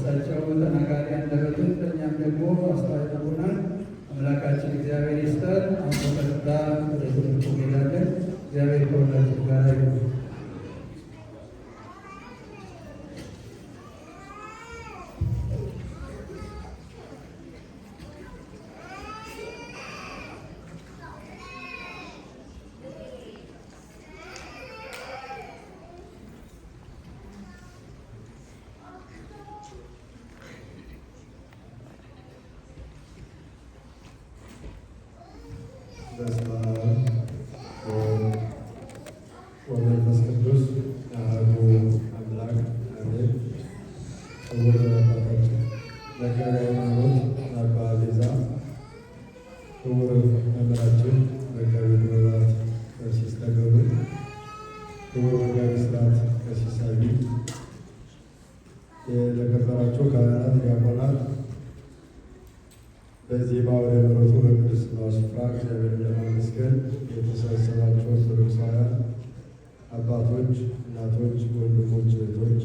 ለእሳቸው ተናጋሪ አንደበትን ለእኛም ደግሞ አስተዋይ ልቦናን አምላካችን እግዚአብሔር ይስጠን። አሁን በቀጥታ ወደ ትምህርቱ እንሄዳለን። እግዚአብሔር ከሁላችን ጋር ይሁን። በስመ አብ ወመንፈስ ቅዱስ አሐዱ አምላክ አሜን። ክቡር አባታችን መጋቤ ሃይማኖት አባ ቤዛ፣ ክቡር መምህራችን መጋቤ ጥበባት ቀሲስ ተገኑ፣ ክቡር መጋቤ ሥርዓት ቀሲስ አቢ፣ የተከበራችሁ ካህናት፣ ዲያቆናት፣ በዚህ በአውደ ምሕረቱ በቅድስናው ስፍራ እግዚአብሔርን ለማመስገን የተሰበሰባችሁ ኦርቶዶክሳውያን አባቶች፣ እናቶች፣ ወንድሞች፣ እህቶች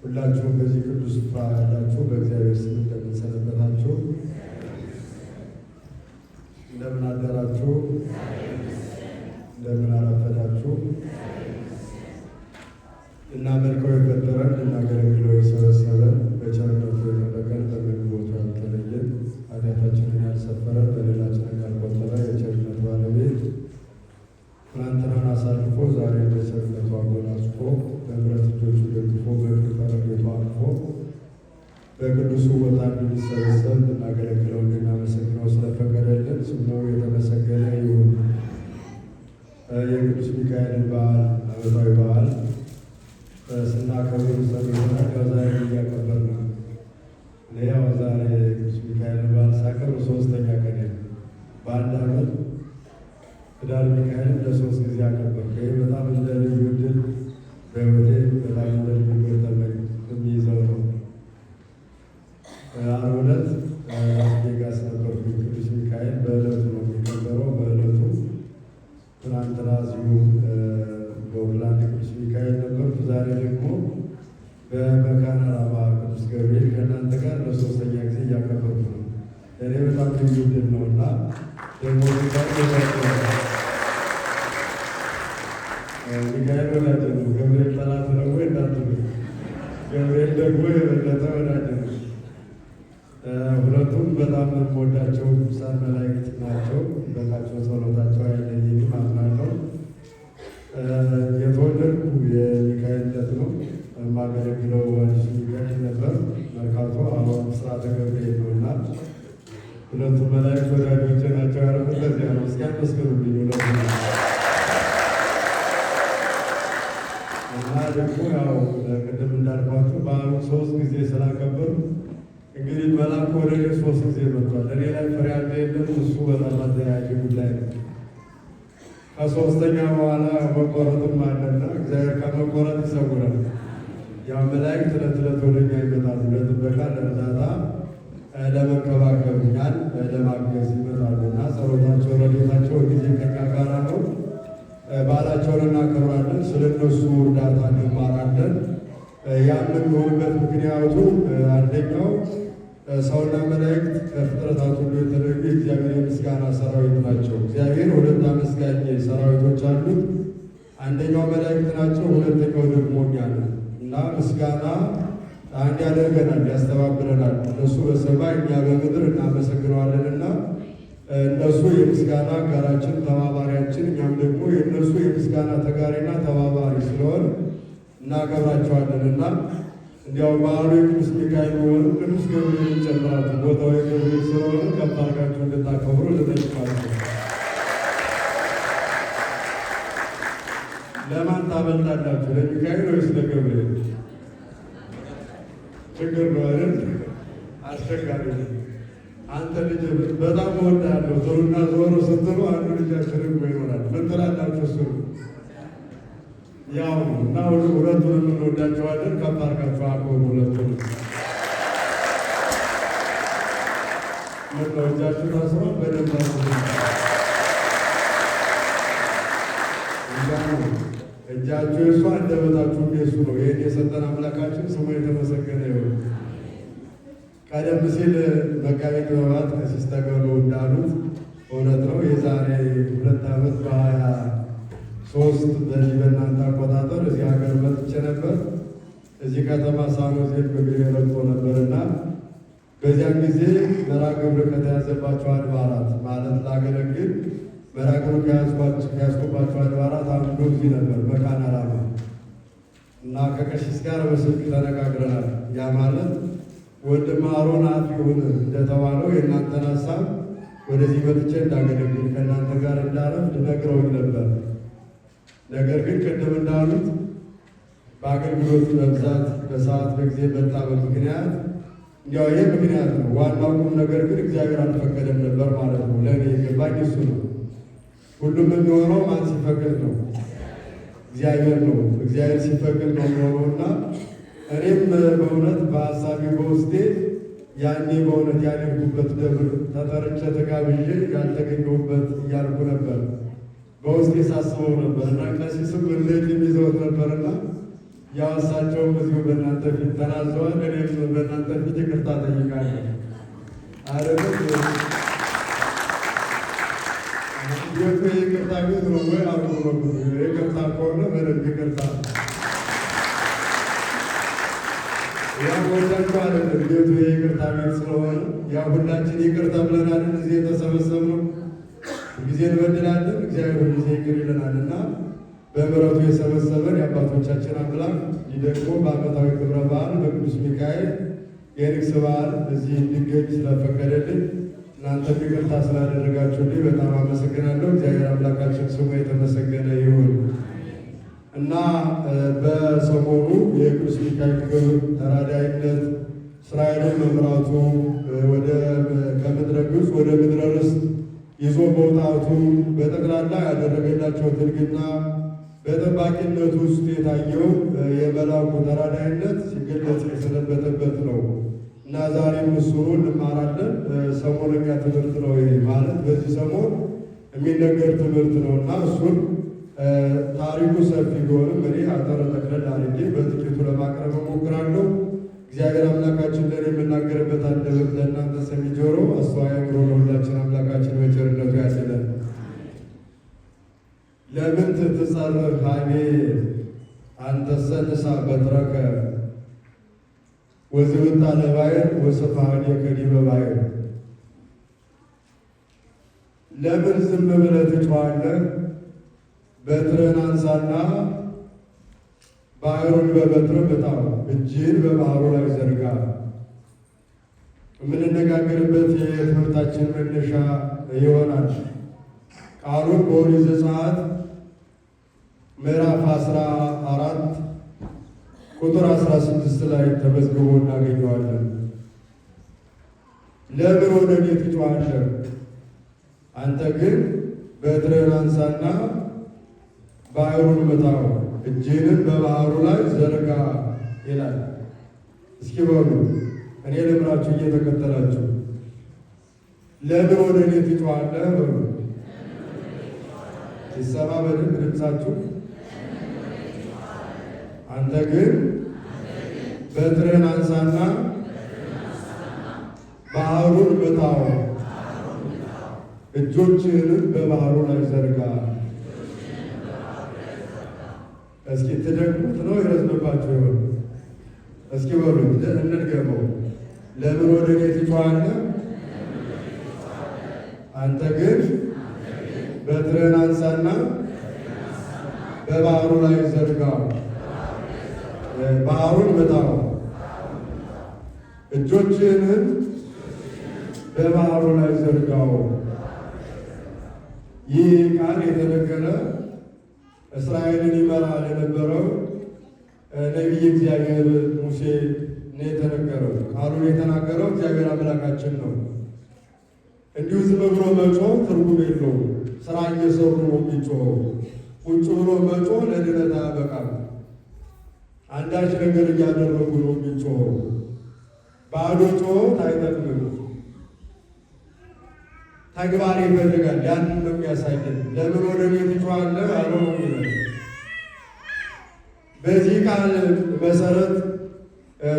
ሁላችሁም በዚህ ቅዱስ ስፍራ ያላችሁ በእግዚአብሔር ስም እንደምን ሰነበታችሁ? እንደምን አደራችሁ? እንደምን አረፈዳችሁ? ልናመልከው የፈጠረን ልናገለግለው የሰበሰበን በቸርነቱ የጠበቀን በምሕረቱ ያልተለየን ኃጢአታችንን ያልሰፈረ በደላችንን ያልቆጠረ የቸርነት ባለቤት ትናንትናን አሳልፎ ዛሬ በቸርነቱ አጎናጽፎ በምሕረት እጆቹ ደግፎ በፍቅር ረድኤቱ አቅፎ በቅዱሱ ቦታ እንድንሰበሰብ ልናገለግለው እንድናመሰግነው ስለፈቀደልን ስሙ የተመሰገነ ይሁን። የቅዱስ ሚካኤልን በዓል ዓመታዊ በዓል ስናከብር ሰንበታል። ዛሬ እያከበር ነው። ያው ዛሬ ቅዱስ ሚካኤልን በዓል ሳከብር ሶስተኛ ቀን በአንድ ዓመት ኅዳር ሚካኤልን ለሶስት ጊዜ አከበርኩ። ይህ በጣም እንደ ልዩ ዕድል በሕይወቴ በጣም እንደ ልዩ ገጠመኝ የሚይዘው ነው። ዓርብ ዕለት ላስ ቬጋስ ነበርኩኝ። ቅዱስ ሚካኤል በዕለቱ ነው የሚከበረው። በዕለቱ ትናንትና እዚሁ በኦክላንድ ቅዱስ ሚካኤል ነበርኩ። ዛሬ ደግሞ በመካነ ራማ ቅዱስ ገብርኤል ከእናንተ ጋር ለሶስተኛ ጊዜ እያከበርኩ ነው። እኔ በጣም ልዩ ዕድል ነው እና ደግሞ ሚካኤል ወዳጅ ነው። ገብርኤል ጠላት ነው ወይ እንዳትሉ፣ ገብርኤል ደግሞ የበለጠ ወዳጅ ነው። ሁለቱም በጣም የምወዳቸው ቅዱሳን መላእክት ናቸው። በቃቸው ጸሎታቸው አይለየኝም አምናለሁ። የተወለድኩ የሚካኤል ዕለት ነው። የማገለግለው አዲሱ ሚካኤል ነበር መርካቶ። አሁን ሥርዓተ ገብርኤል ነው እና ሁለቱም መላእክት ወዳጆቼ ናቸው። ያረፉት ለዚያ ነው። እስኪ አመስግኑልኝ ሁለቱ እና ደግሞ ያው ቅድም እንዳልኳችሁ በዓሉ ሶስት ጊዜ ስላከበሩ እንግዲህ መልአኩ ወደ እኔ ሶስት ጊዜ መጥቷል። እኔ ላይ ፍሬ ያለ የለም። እሱ በጣም አዘያጅ ጉዳይ ነው። ከሶስተኛ በኋላ መቆረጥም አለና እግዚአብሔር ከመቆረጥ ይሰውራል። ያው መላእክት ዕለት ዕለት ወደኛ ይመጣሉ። ለጥበቃ፣ ለእርዳታ፣ ለመንከባከብ፣ እኛን ለማገዝ ይመጣሉ እና ጸሎታቸው ረድኤታቸው ጊዜ ከኛ ጋር ነው። በዓላቸውን እናከብራለን። ስለ እነሱ እርዳታ እንማራለን። የምንሆንበት ምክንያቱ አንደኛው ሰውና መላእክት ከፍጥረታት ሁሉ የተለዩ የእግዚአብሔር የምስጋና ሰራዊት ናቸው። እግዚአብሔር ሁለት አመስጋኝ ሰራዊቶች አሉት። አንደኛው መላእክት ናቸው፣ ሁለተኛው ደግሞ እኛ ነን እና ምስጋና አንድ ያደርገናል፣ ያስተባብረናል። እነሱ በሰማይ እኛ በምድር እናመሰግነዋለን እና እነሱ የምስጋና አጋራችን ተባባሪያችን፣ እኛም ደግሞ የእነሱ የምስጋና ተጋሪና ተባባሪ ስለሆን እናከብራቸዋለን እና እንዲያው በዓሉ የቅዱስ ሚካኤል ሆኑ ቅዱስ ገብርኤል ጨምራችሁ ቦታው የገብርኤል ስለሆነ ከፍ አድርጋችሁ እንድታከብሩ ልጠይቃችሁ። ለማን ታመልጣላችሁ? ለሚካኤል ወይስ ለገብርኤል? ችግር ነው አይደል? አስቸጋሪ ነው። አንተ ልጅ በጣም እወድሃለሁ ዞሩና ዞሩ ስትሉ አንዱ ልጃችን እኮ ይኖራል። ምን ትላላችሁ? እሱ ያው እና ሁለቱን እንወዳቸዋለን። ከፍ አድርጋችሁ አክብሩ ሁለቱን። ምነው እጃችሁ ታስሯል? በደንብ እጃ እጃችሁ የእሱ አንደበታችሁ የእሱ ነው። ይህን የሰጠን አምላካችን ስሙ የተመሰገነ ይሁን። ቀደም ሲል መጋቤ ጥበባት ቀሲስ ተገኑ እንዳሉት እውነት ነው። የዛሬ 2 ዓመት በ23 በዚህ በእናንተ አቆጣጠር እዚህ ሀገር መጥቼ ነበር። እዚህ ከተማ ሳኖዜ በግሬ ረግጦ ነበርና በዚያን ጊዜ መርሐ ግብር ከተያዘባቸው አድባራት ማለት ላገለግል መርሐ ግብር ከያዝኩባቸው አድባራት አንዱ እዚህ ነበር መካነ ዓላማ እና ከቀሲስ ጋር በስልክ ተነጋግረናል። ያ ማለት ወንድም አሮን አፍ ይሁን እንደተባለው የእናንተን ሀሳብ ወደዚህ መጥቼ እንዳገለግል ከእናንተ ጋር እንዳረፍ ነግረውኝ ነበር። ነገር ግን ቅድም እንዳሉት በአገልግሎት መብዛት በሰዓት በጊዜ መጣበብ ምክንያት እንዲያው ይህ ምክንያት ነው። ዋናው ቁም ነገር ግን እግዚአብሔር አልፈቀደም ነበር ማለት ነው። ለእኔ የገባኝ እሱ ነው። ሁሉም የሚሆነው ማን ሲፈቅድ ነው? እግዚአብሔር ነው። እግዚአብሔር ሲፈቅድ ነው የሚሆነውና እኔም በእውነት በሀሳቢ በውስጤ ያኔ በእውነት ያልሄድኩበት ደብር ተጠርቼ ተጋብዤ ያልተገኘሁበት እያልኩ ነበር በውስጤ ሳስበው ነበር እና ቀሲስም እንዴት የሚዘውት ነበርና ያው እሳቸውም እዚሁ በእናንተ ፊት ተናዘዋል። እኔም በእናንተ ፊት ይቅርታ ጠይቃለሁ። አይደለም ቤቱ ይቅርታ ቤት ነው ወይ አብሮ ነው? ይቅርታ ከሆነ በደንብ ይቅርታ ያው ወዳችሁ አይደለም ቤቱ ይቅርታ ቤት ስለሆነ ያው ሁላችን ይቅርታ ብለናል። እዚህ የተሰበሰብነው ጊዜ እንበድላለን፣ እግዚአብሔር ጊዜ ይቅር ይለናልና በምሕረቱ የሰበሰበን የአባቶቻችን አምላክ ይህ ደግሞ በዓመታዊ ክብረ በዓል በቅዱስ ሚካኤል የንግስ በዓል እዚህ እንዲገኝ ስለፈቀደልን እናንተ ይቅርታ ስላደረጋችሁልኝ በጣም አመሰግናለሁ። እግዚአብሔር አምላካችን ስሙ የተመሰገነ ይሁን እና በሰሞኑ የቅዱስ ሚካኤል ክብር ተራዳኢነት እስራኤልን መምራቱ ከምድረ ግብፅ ወደ ምድረ ርስት ይዞ መውጣቱ በጠቅላላ ያደረገላቸው ትልግና በጠባቂነት ውስጥ የታየው የመልአኩ ተራዳኢነት ሲገለጽ የሰነበተበት ነው እና ዛሬም እሱን እንማራለን። ሰሞነኛ ትምህርት ነው ይሄ ማለት በዚህ ሰሞን የሚነገር ትምህርት ነው እና እሱን ታሪኩ ሰፊ ቢሆንም እኔ አጠር ጠቅለል አድርጌ በጥቂቱ ለማቅረብ እሞክራለሁ። እግዚአብሔር አምላካችን ለእኔ የምናገርበት አንደበት ለእናንተ ሰሚ ጆሮ አስተዋይ አእምሮ ለሁላችን አምላካችን በቸርነቱ ያድለን። ለምን ትጸርህ ኀቤ አንተሰ ንሣ በትረከ ወዝብጣ ለባሕር ወስፍሐኔከ ዲበ ባሕር። ለምን ዝም ብለህ ትጮኻለህ? በትርህን አንሳና ባሕሩን በበትርህ ምታው፣ እጅህን በባሕሩ ላይ ዘርጋ። የምንነጋገርበት የትምህርታችን መነሻ ይሆናል። ቃሉን በኦሪት ዘጸአት ምዕራፍ 14 ቁጥር 16 ላይ ተመዝግቦ እናገኘዋለን። ለምን ወደ እኔ ትጮኻለህ? አንተ ግን በትርህን አንሳና ባሕሩን ምታው፣ እጅህንም በባሕሩ ላይ ዘርጋ ይላል። እስኪ በሉ እኔ ልምራችሁ እየተከተላችሁ ለምን ወደ እኔ ትጮኻለህ በሉ። ሲሰማ በደንብ ድምፃችሁ። አንተ ግን በትርህን አንሳና ባሕሩን ምታው፣ እጆችህንም በባሕሩ ላይ ዘርጋ። እስኪ ትደግሙት ነው ይረዝምባችሁ ይሆን? እስኪ በሉ እንድገመው። ለምን ወደ እኔ ትጮኻለህ? አንተ ግን በትርህን አንሳና በባሕሩ ላይ ዘርጋው፣ ባሕሩን ምታው፣ እጆችህንም በባሕሩ ላይ ዘርጋው። ይህ ቃል የተነገረ እስራኤልን ይመራ የነበረው ነቢይ እግዚአብሔር ሙሴ ነው የተነገረው። ቃሉን የተናገረው እግዚአብሔር አምላካችን ነው። እንዲሁ ዝም ብሎ መጮህ ትርጉም የለውም። ስራ እየሰሩ ነው የሚጮኸው። ቁጭ ብሎ መጮህ ለድነት አያበቃም። አንዳች ነገር እያደረጉ ነው የሚጮኸው። ባዶ ጮኸት አይጠቅምም። ተግባር ይፈልጋል። ያንን ነው የሚያሳየን። ለምን ወደ እኔ ትጮኻለህ አለው ነው የሚለው። በዚህ ቃል መሰረት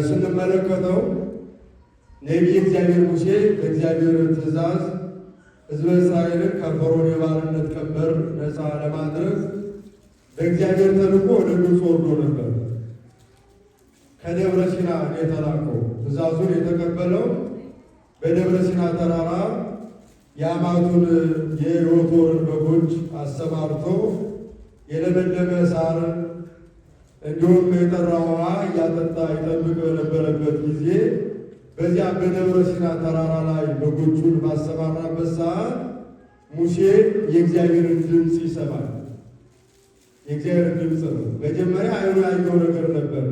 ስንመለከተው ነቢየ እግዚአብሔር ሙሴ በእግዚአብሔር ትእዛዝ ሕዝበ እስራኤልን ከፈርዖን የባርነት ቀንበር ነፃ ለማድረግ በእግዚአብሔር ተልኮ ወደ ግብፅ ወርዶ ነበር። ከደብረ ሲና የተላከው ትእዛዙን የተቀበለው በደብረ ሲና ተራራ የአማቱን የሕይወት ወርን በጎች አሰማርቶ የለመለመ ሳር እንዲሁም የጠራ ውሃ እያጠጣ ይጠብቅ በነበረበት ጊዜ በዚያ በደብረ ሲና ተራራ ላይ በጎቹን ባሰማራበት ሰዓት ሙሴ የእግዚአብሔርን ድምፅ ይሰማል። የእግዚአብሔር ድምፅ ነው። መጀመሪያ ዓይኑ ያየው ነገር ነበር።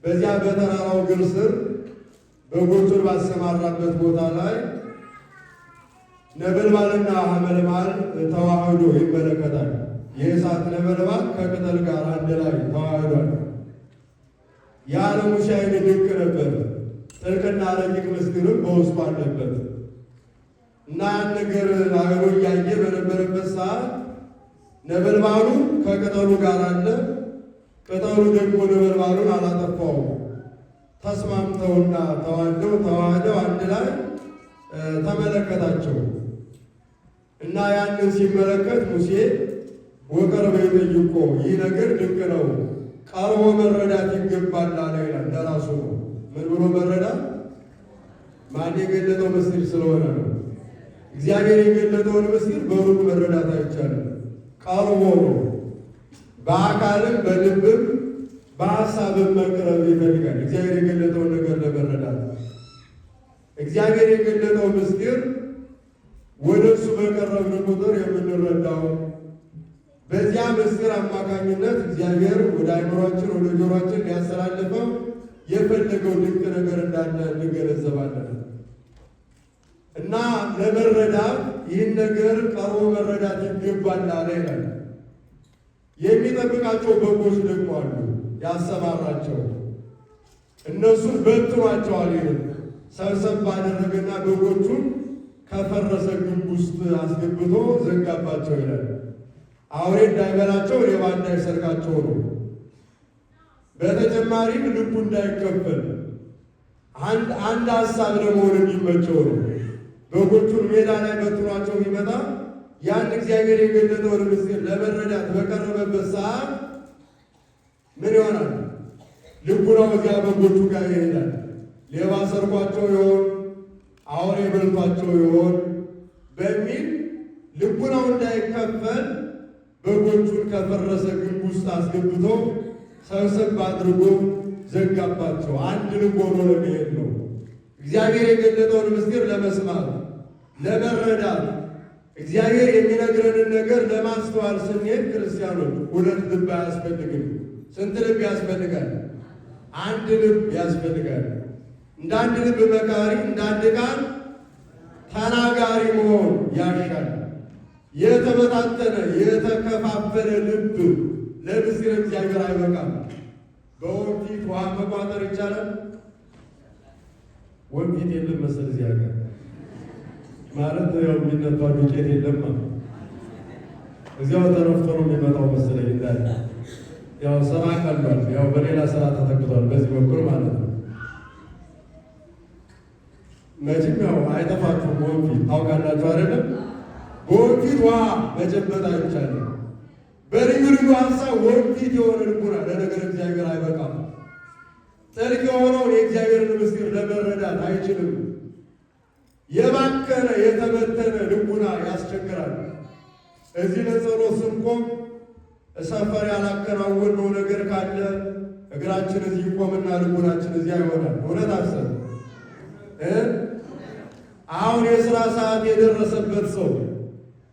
በዚያ በተራራው ግር ስር በጎቹን ባሰማራበት ቦታ ላይ ነበልባልና ሐመልማል ተዋህዶ ይመለከታል። የእሳት ነበልባል ከቅጠል ጋር አንድ ላይ ተዋህዷል። ያለ ሙሴ ዓይን ድንቅ ነበር። ጥልቅና ረቂቅ ምስጢርም በውስጡ አለበት እና ያን ነገር ዓይኑ እያየ በነበረበት ሰዓት ነበልባሉ ከቅጠሉ ጋር አለ። ቅጠሉ ደግሞ ነበልባሉን አላጠፋውም። ተስማምተውና ተዋህደው አንድ ላይ ተመለከታቸው እና ያንን ሲመለከት ሙሴ ወቀርበ ይጠይቆ ይህ ነገር ድንቅ ነው፣ ቀርቦ መረዳት ይገባል አለ ይላል። ለራሱ ነው። ምን ብሎ መረዳት? ማን የገለጠው ምስጢር ስለሆነ ነው። እግዚአብሔር የገለጠውን ምስጢር በሩቅ መረዳት አይቻልም። ቀርቦ ነው። በአካልም በልብም በሀሳብም መቅረብ ይፈልጋል። እግዚአብሔር የገለጠውን ነገር ለመረዳት እግዚአብሔር የገለጠው ምስጢር ወደ እሱ በቀረብን ቁጥር የምንረዳው በዚያ ምስጢር አማካኝነት እግዚአብሔር ወደ አእምሯችን ወደ ጆሯችን ሊያስተላልፈው የፈለገው ድንቅ ነገር እንዳለ እንገነዘባለን እና ለመረዳት ይህን ነገር ቀርቦ መረዳት ይገባል አለ ይላል። የሚጠብቃቸው በጎች ደግሞ አሉ፣ ያሰማራቸው እነሱን በትኗቸዋል። ይህን ሰብሰብ ባደረገና በጎቹን ከፈረሰ ግንብ ውስጥ አስገብቶ ዘጋባቸው ይላል። አውሬ እንዳይበላቸው ሌባ እንዳይሰርቃቸው ነው። በተጨማሪም ልቡ እንዳይከፈል አንድ ሀሳብ ለመሆን እንዲመቸው ነው። በጎቹን ሜዳ ላይ በትኗቸው ቢመጣ ያን እግዚአብሔር የገለጠውን ምስጢር ለመረዳት በቀረበበት ሰዓት ምን ይሆናል? ልቡናው እዚያ በጎቹ ጋር ይሄዳል። ሌባ ሰርቋቸው ይሆን? አውሬ በልቷቸው ይሆን? በሚል ልቡናው እንዳይከፈል በጎቹን ከፈረሰ ግንብ ውስጥ አስገብቶ ሰብሰብ አድርጎ ዘጋባቸው። አንድ ልብ ሆኖ ለመሄድ ነው። እግዚአብሔር የገለጠውን ምስጢር ለመስማት ለመረዳት እግዚአብሔር የሚነግረንን ነገር ለማስተዋል ስንሄድ ክርስቲያኖች ሁለት ልብ አያስፈልግም። ስንት ልብ ያስፈልጋል? አንድ ልብ ያስፈልጋል። እንደ አንድ ልብ መካሪ፣ እንደ አንድ ቃል ተናጋሪ መሆን ያሻል። የተበታተነ የተከፋፈለ ልብ ለምስጢር እግዚአብሔር አይበቃም። በወንፊት ውሃ መቋጠር ይቻላል? ወንፊት የለም መሰል እዚህ ሀገር ማለት ያው የሚነፋ ዱቄት የለም ማለት እዚያው ተረፍቶ ነው የሚመጣው መሰለኝ። እንዳለ ያው ስራ ቀሏል፣ ያው በሌላ ስራ ተተክቷል በዚህ በኩል ማለት ነው። መቼም ያው አይጠፋችሁም ወንፊት ታውቃላችሁ አይደለም? በወንፊት ውሃ መጨበጥ አይቻልም። በልዩ ልዩ ሀሳብ ወንፊት የሆነ ልቡና ለነገር እግዚአብሔር አይበቃም። ጥልቅ የሆነውን የእግዚአብሔርን ምስጢር ለመረዳት አይችልም። የባከነ የተበተነ ልቡና ያስቸግራል። እዚህ ለጸሎት ስንቆም ሰፈር ያላከናወነው ነገር ካለ እግራችን እዚህ ይቆምና ልቡናችን እዚያ ይሆናል። እውነት አሰብ አሁን የሥራ ሰዓት የደረሰበት ሰው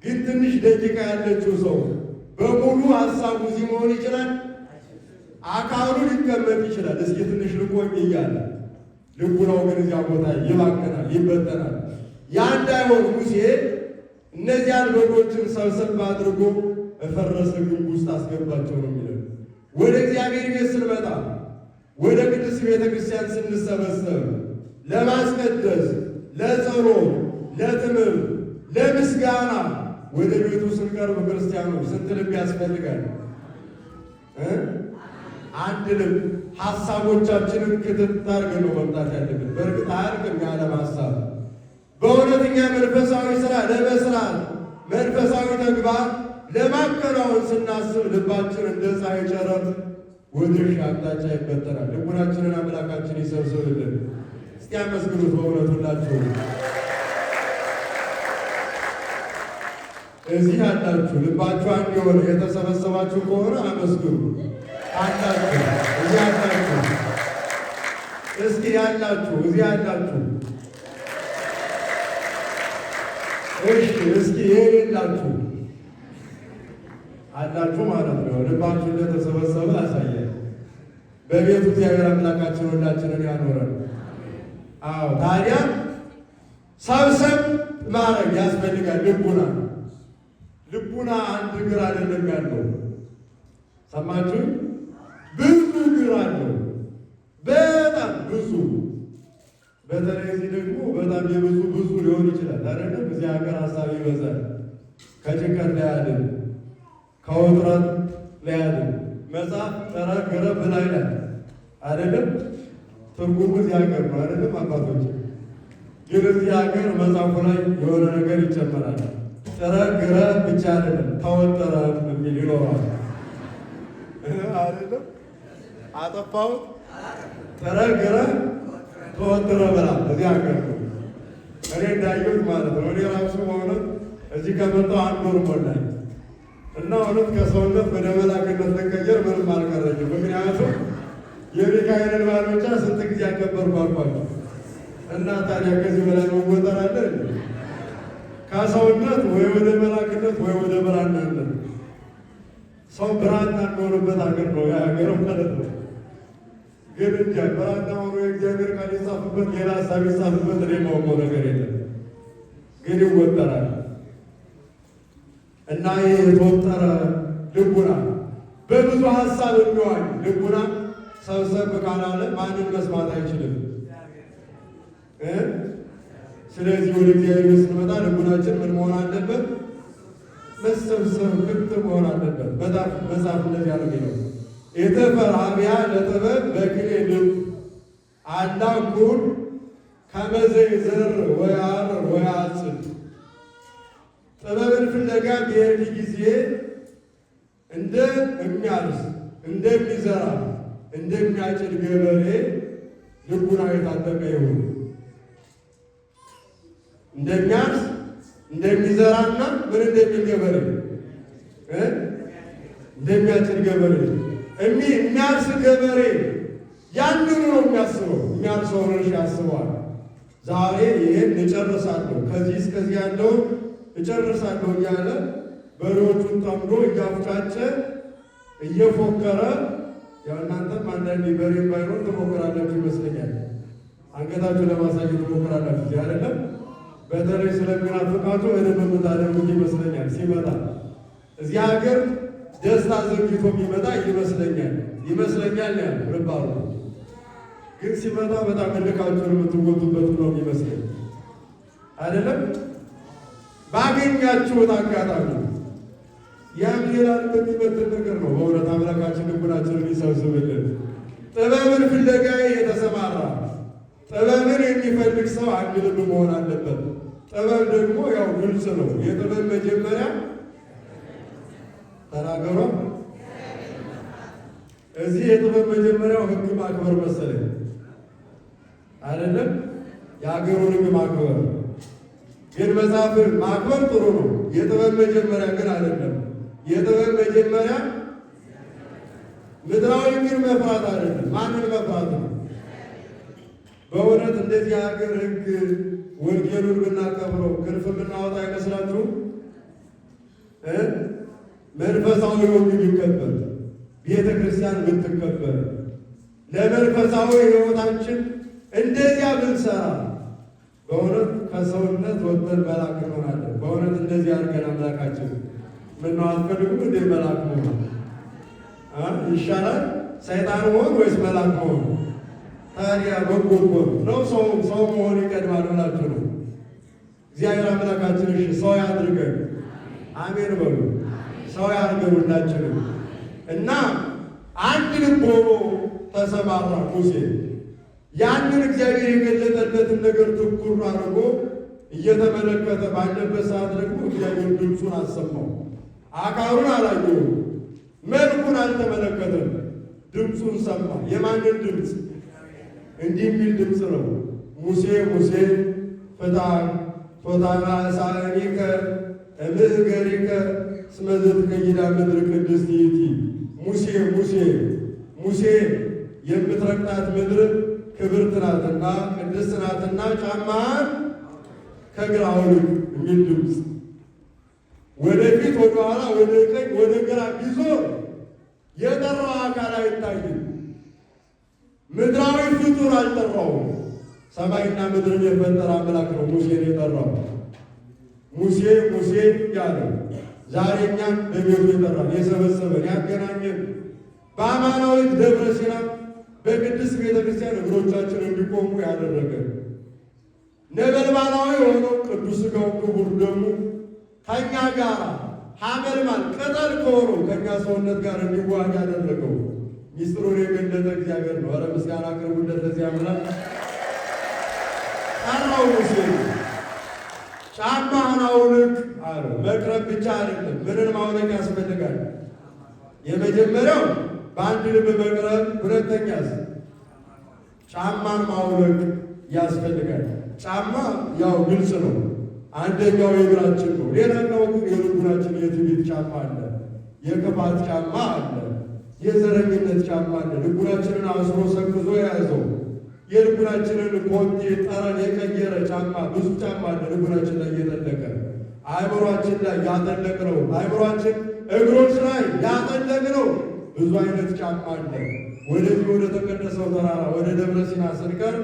ግን ትንሽ ደቂቃ ያለችው ሰው በሙሉ ሀሳቡ እዚህ መሆን ይችላል። አካሉ ሊቀመጥ ይችላል። እስኪ ትንሽ ልቆይ እያለ ልቡናው ግን እዚያ ቦታ ይባከናል፣ ይበተናል። ያ እንዳይሆን ሙሴ እነዚያን በጎችን ሰብሰብ አድርጎ በፈረሰ ግንብ ውስጥ አስገባቸው ነው የሚለው። ወደ እግዚአብሔር ቤት ስንመጣ ወደ ቅድስት ቤተ ክርስቲያን ስንሰበሰብ ለማስቀደስ፣ ለጸሎት፣ ለትምህርት፣ ለምስጋና ወደ ቤቱ ስንቀርብ ክርስቲያኖች ስንት ልብ ያስፈልጋል? አንድ ልብ ሀሳቦቻችንን ክትት አድርገን ነው መምጣት ያለብን። በእርግጥ አያልቅም የዓለም ሀሳብ። በእውነተኛ መንፈሳዊ ስራ ለመስራት መንፈሳዊ ተግባር ለማከናወን ስናስብ ልባችን እንደ ፀሐይ ጨረር ወደ ሺህ አቅጣጫ ይበተናል። ልቡናችንን አምላካችን ይሰብስብልን። እስቲ አመስግኑት በእውነት ሁላችሁ። እዚህ ያላችሁ ልባችሁ አንድ የሆነ የተሰበሰባችሁ ከሆነ አመስግኑ። አላችሁ እዚህ ያላችሁ፣ እስኪ ያላችሁ እዚህ ያላችሁ፣ እሺ እስኪ የሌላችሁ አላችሁ ማለት ነው። ልባችሁ እንደተሰበሰበ ያሳያል። በቤቱ እግዚአብሔር አምላካችን ሁላችንን ያኖረን። አዎ ታዲያ ሰብሰብ ማድረግ ያስፈልጋል። ልቡና አንድ እግር አይደለም ያለው። ሰማችሁ? ብዙ እግር አለው። በጣም ብዙ። በተለይ እዚህ ደግሞ በጣም ብዙ ሊሆን ይችላል አይደለም? እዚህ ሀገር ሀሳብ ይበዛል። ከጭንቀት ላይ ያድን፣ ከውጥረት ላይ ያድን። መጽሐፍ ጠረገረ ብላ ይላል አይደለም? ትርጉሙ እዚህ ሀገር ነው አይደለም? አባቶች ግን እዚህ ሀገር መጽሐፉ ላይ የሆነ ነገር ይጨመራል። ጠረገረ ብቻ አይደለም ተወጠረ የሚል ይኖራል አይደለም? አጠፋሁት ጠረገረ ተወጠረ ብላ እዚህ ሀገር ነው። እኔ እንዳየሁት ማለት ነው። እኔ ራሱ በእውነት እዚህ ከመጣሁ አንድ ወር ሞላኝ እና እውነት ከሰውነት ወደ መላክነት ልቀየር ምንም አልቀረኝም። ምክንያቱም የሚካኤልን በዓል ብቻ ስንት ጊዜ አከበርኩ አልኳቸው እና ታዲያ ከዚህ በላይ መወጠር አለ? ከሰውነት ወይ ወደ መላክነት ወይ ወደ ብራናነት። ሰው ብራና የሚሆንበት ሀገር ነው የሀገር ማለት ነው። ግን እንጃ ብራና ሆኖ የእግዚአብሔር ቃል ይጻፍበት ሌላ ሀሳብ ይጻፍበት እኔ የማውቀው ነገር የለም። ግን ይወጠራል እና ይህ የተወጠረ ልቡና በብዙ ሀሳብ የሚዋኝ ልቡና ሰብሰብ ካላለ ማንም መስማት አይችልም። ስለዚህ ወደ እግዚአብሔር ስንመጣ ልቡናችን ምን መሆን አለበት? መሰብሰብ ክፍት መሆን አለበት። በጣም መጽሐፍ እንደዚህ ያደርግ ነው። የተፈራቢያ ለጥበብ በክሌ ልብ አላኩን ከመዘይ ዘር ወያር ወያጽድ። ጥበብን ፍለጋ በሄድ ጊዜ እንደሚያርስ እንደሚዘራ እንደሚያጭድ ገበሬ ልቡና የታጠቀ ይሁን። እንደሚያርስ እንደሚዘራና ምን እንደሚል ገበሬ እንደሚያጭድ ገበሬ የሚያርስ ገበሬ ያንኑ ነው የሚያስበው። የሚያርሰውን እርሻ ያስበዋል። ዛሬ ይህን እጨርሳለሁ፣ ከዚህ እስከዚህ ያለውን እጨርሳለሁ እያለ በሬዎቹን ጠምዶ እያፍጫጨ እየፎከረ ያው እናንተም አንዳንዴ በሬ ባይኖር ትሞክራላችሁ ይመስለኛል። አንገታችሁ ለማሳየት ትሞክራላችሁ እዚህ አይደለም? በተለይ ስለሚናፍቃችሁ እድም የምታደርጉት ይመስለኛል። ሲመጣ እዚህ ሀገር ደስታ ዘግይቶ የሚመጣ ይመስለኛል ያለ ርባሩ ግን ሲመጣ በጣም እልካችሁን የምትወጡበት ነው የሚመስለኝ አይደለም? ባገኛችሁት አጋጣሚ ያም ሌላ በሚመጥን ነገር ነው። በእውነት አምላካችን ልቡናችንን ይሰብስብልን። ጥበብን ፍለጋ የተሰማራ ጥበብን የሚፈልግ ሰው አንድ ልብ መሆን አለበት። ጥበብ ደግሞ ያው ግልጽ ነው። የጥበብ መጀመሪያ ተናገሯ። እዚህ የጥበብ መጀመሪያው ሕግ ማክበር መሰለኝ አይደለም? የሀገሩን ሕግ ማክበር ግን መጽሐፍን ማክበር ጥሩ ነው። የጥበብ መጀመሪያ ግን አይደለም። የጥበብ መጀመሪያ ምድራዊ ግን መፍራት አይደለም። ማንን መፍራት ነው? በእውነት እንደዚህ ሀገር ሕግ ወንጌሉን ብናከብረው ክንፍ ብናወጣ አይመስላችሁም? መንፈሳዊ ወንጌል ይከበር፣ ቤተ ክርስቲያን ብትከበር፣ ለመንፈሳዊ ሕይወታችን እንደዚያ ብንሰራ በእውነት ከሰውነት ወጥተን መላክ እንሆናለን። በእውነት እንደዚህ አድርገን አምላካችን ምነው አትፈልጉም እንዴ? መላክ መሆን ይሻላል ሰይጣን መሆን ወይስ መላክ መሆን? ታዲያ በጎ ነው። ሰው መሆን ይቀድማል ብላችሁ ነው። እግዚአብሔር አምላካችን እሺ ሰው ያድርገን። አሜን በሉ። ሰው ያድርገን ሁላችንም እና አንድ ልብ ሆኖ ተሰማራ ሙሴ። ያንን እግዚአብሔር የገለጠለትን ነገር ትኩር አድርጎ እየተመለከተ ባለበት ሰዓት ደግሞ እግዚአብሔር ድምፁን አሰማው። አካሉን አላየውም፣ መልኩን አልተመለከተም፣ ድምፁን ሰማ። የማንን ድምፅ? እንዲህ የሚል ድምፅ ነው። ሙሴ ሙሴ ፍታና ሳእኒከ እምእገሪከ እስመ ዘትከይዳ ምድር ቅድስት ይእቲ። ሙሴ ሙሴ ሙሴ የምትረግጣት ምድር ክብርት ናትና ቅድስት ናትና ጫማህን ከእግር አውልቅ የሚል ድምፅ። ወደፊት ወደኋላ፣ ወደ ቀኝ ወደ ግራ ቢዞር የጠራው አካል አይታይም። ምድራዊ ፍጡር አልጠራውም። ሰማይና ምድርን የፈጠረ አምላክ ነው ሙሴን የጠራው። ሙሴ ሙሴ ያለው ዛሬ እኛን በቤቱ የጠራን የሰበሰበን ያገናኘን በአማናዊት ደብረ ሲና በቅድስት ቤተ ክርስቲያን እግሮቻችን እንዲቆሙ ያደረገ ነበልባላዊ የሆነው ቅዱስ ሥጋው ክቡር ደሙ ከእኛ ጋር ሐመልማል ቅጠል ከሆነው ከእኛ ሰውነት ጋር እንዲዋሃድ ያደረገው ሚስጥሩን የገለጠ እግዚአብሔር ነው። ኧረ ምስጋና አቅርቡለት ለዚህ አምላክ። ጠራው ሙሴ ጫማህን አውልቅ አለው። መቅረብ ብቻ አይደለም፣ ምንን ማውለቅ ያስፈልጋል? የመጀመሪያው በአንድ ልብ መቅረብ፣ ሁለተኛስ ጫማን ማውለቅ ያስፈልጋል። ጫማ ያው ግልጽ ነው፣ አንደኛው የእግራችን ነው። ሌላኛው ግን የልቡናችን የትዕቢት ጫማ አለ፣ የክፋት ጫማ አለ፣ የዘረኝነት ጫማ አለ። ልቡናችንን አስሮ ሰቅዞ የያዘው የልቡናችንን ኮቴ ጠረን የቀየረ ጫማ ብዙ ጫማ አለ። ልቡናችን ላይ እየጠለቀ አእምሯችን ላይ ያጠለቅነው አእምሯችን እግሮች ላይ ያጠለቅነው ብዙ አይነት ጫማ አለ። ወደዚህ ወደ ተቀደሰው ተራራ ወደ ደብረ ሲና ስንቀርብ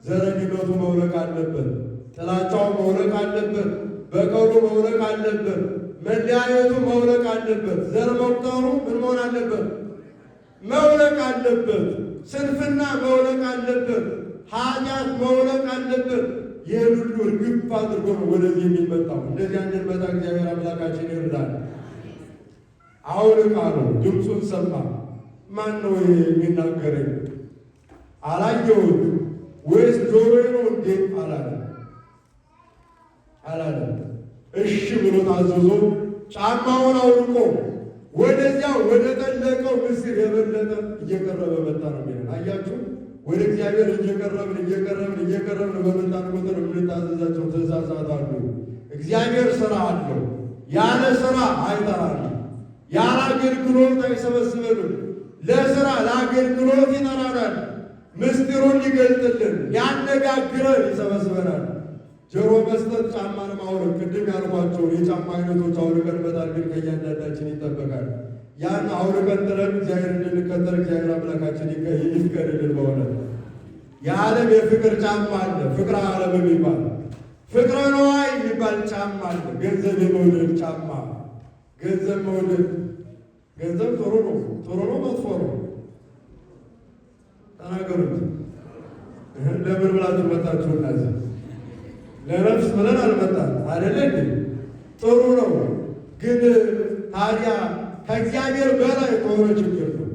ዘረኝነቱ መውለቅ አለበት፣ ጥላቻው መውለቅ አለበት፣ በቀሉ መውለቅ አለበት፣ መለያየቱ መውለቅ አለበት፣ ዘር መቁጠሩ ምን መሆን አለበት? መውለቅ አለበት። ስንፍና መውለቅ አለበት። ኃጢአት መውለቅ አለበት። ይህን ሁሉ እርግፍ አድርጎ ነው ወደዚህ የሚመጣው። እንደዚህ እንድንመጣ እግዚአብሔር አምላካችን ይርዳል። አውልቅ አለው። ድምፁን ሰማ። ማን ነው የሚናገረኝ? አላየሁት ወይስ ጆሮዬ ነው እንዴ አላለም። እሺ ብሎ ታዘዞ ጫማውን አውልቆ ወደዚያ ወደ ጠለቀው ምስር የበለጠ እየቀረበ መጣ ነው የሚለን። አያችሁ፣ ወደ እግዚአብሔር እየቀረብን በመጣን ቁጥር የምንታዘዛቸው ትእዛዛት አሉ። እግዚአብሔር ሥራ አለው። ያለ ሥራ አይጠራንም። ያለ አገልግሎት አይሰበስበንም። ለሥራ ለአገልግሎት ይጠራናል። ምስጢሩን ሊገልጥልን ሊያነጋግረን ይሰበስበናል። ጆሮ መስጠት፣ ጫማን ማውለቅ፣ ቅድም ያልኳቸውን የጫማ አይነቶች አውልቀን መጣል ግን ከእያንዳንዳችን ይጠበቃል። ያን አውልቀን ጥለን እግዚአብሔር እንድንከተል እግዚአብሔር አምላካችን ይፍቀድልን። በእውነት የዓለም የፍቅር ጫማ አለ፣ ፍቅረ ዓለም የሚባል ፍቅረ ነዋይ የሚባል ጫማ አለ። ገንዘብ የመውደድ ጫማ። ገንዘብ መውደድ፣ ገንዘብ ጥሩ ነው መጥፎ ነው? ተናገሩት። ለምን ብላችሁ መጣችሁ? እናዚህ ለነፍስ ብለን አልመጣን አይደለ እንዴ? ጥሩ ነው። ግን ታዲያ ከእግዚአብሔር በላይ ከሆነ ችግር ነው።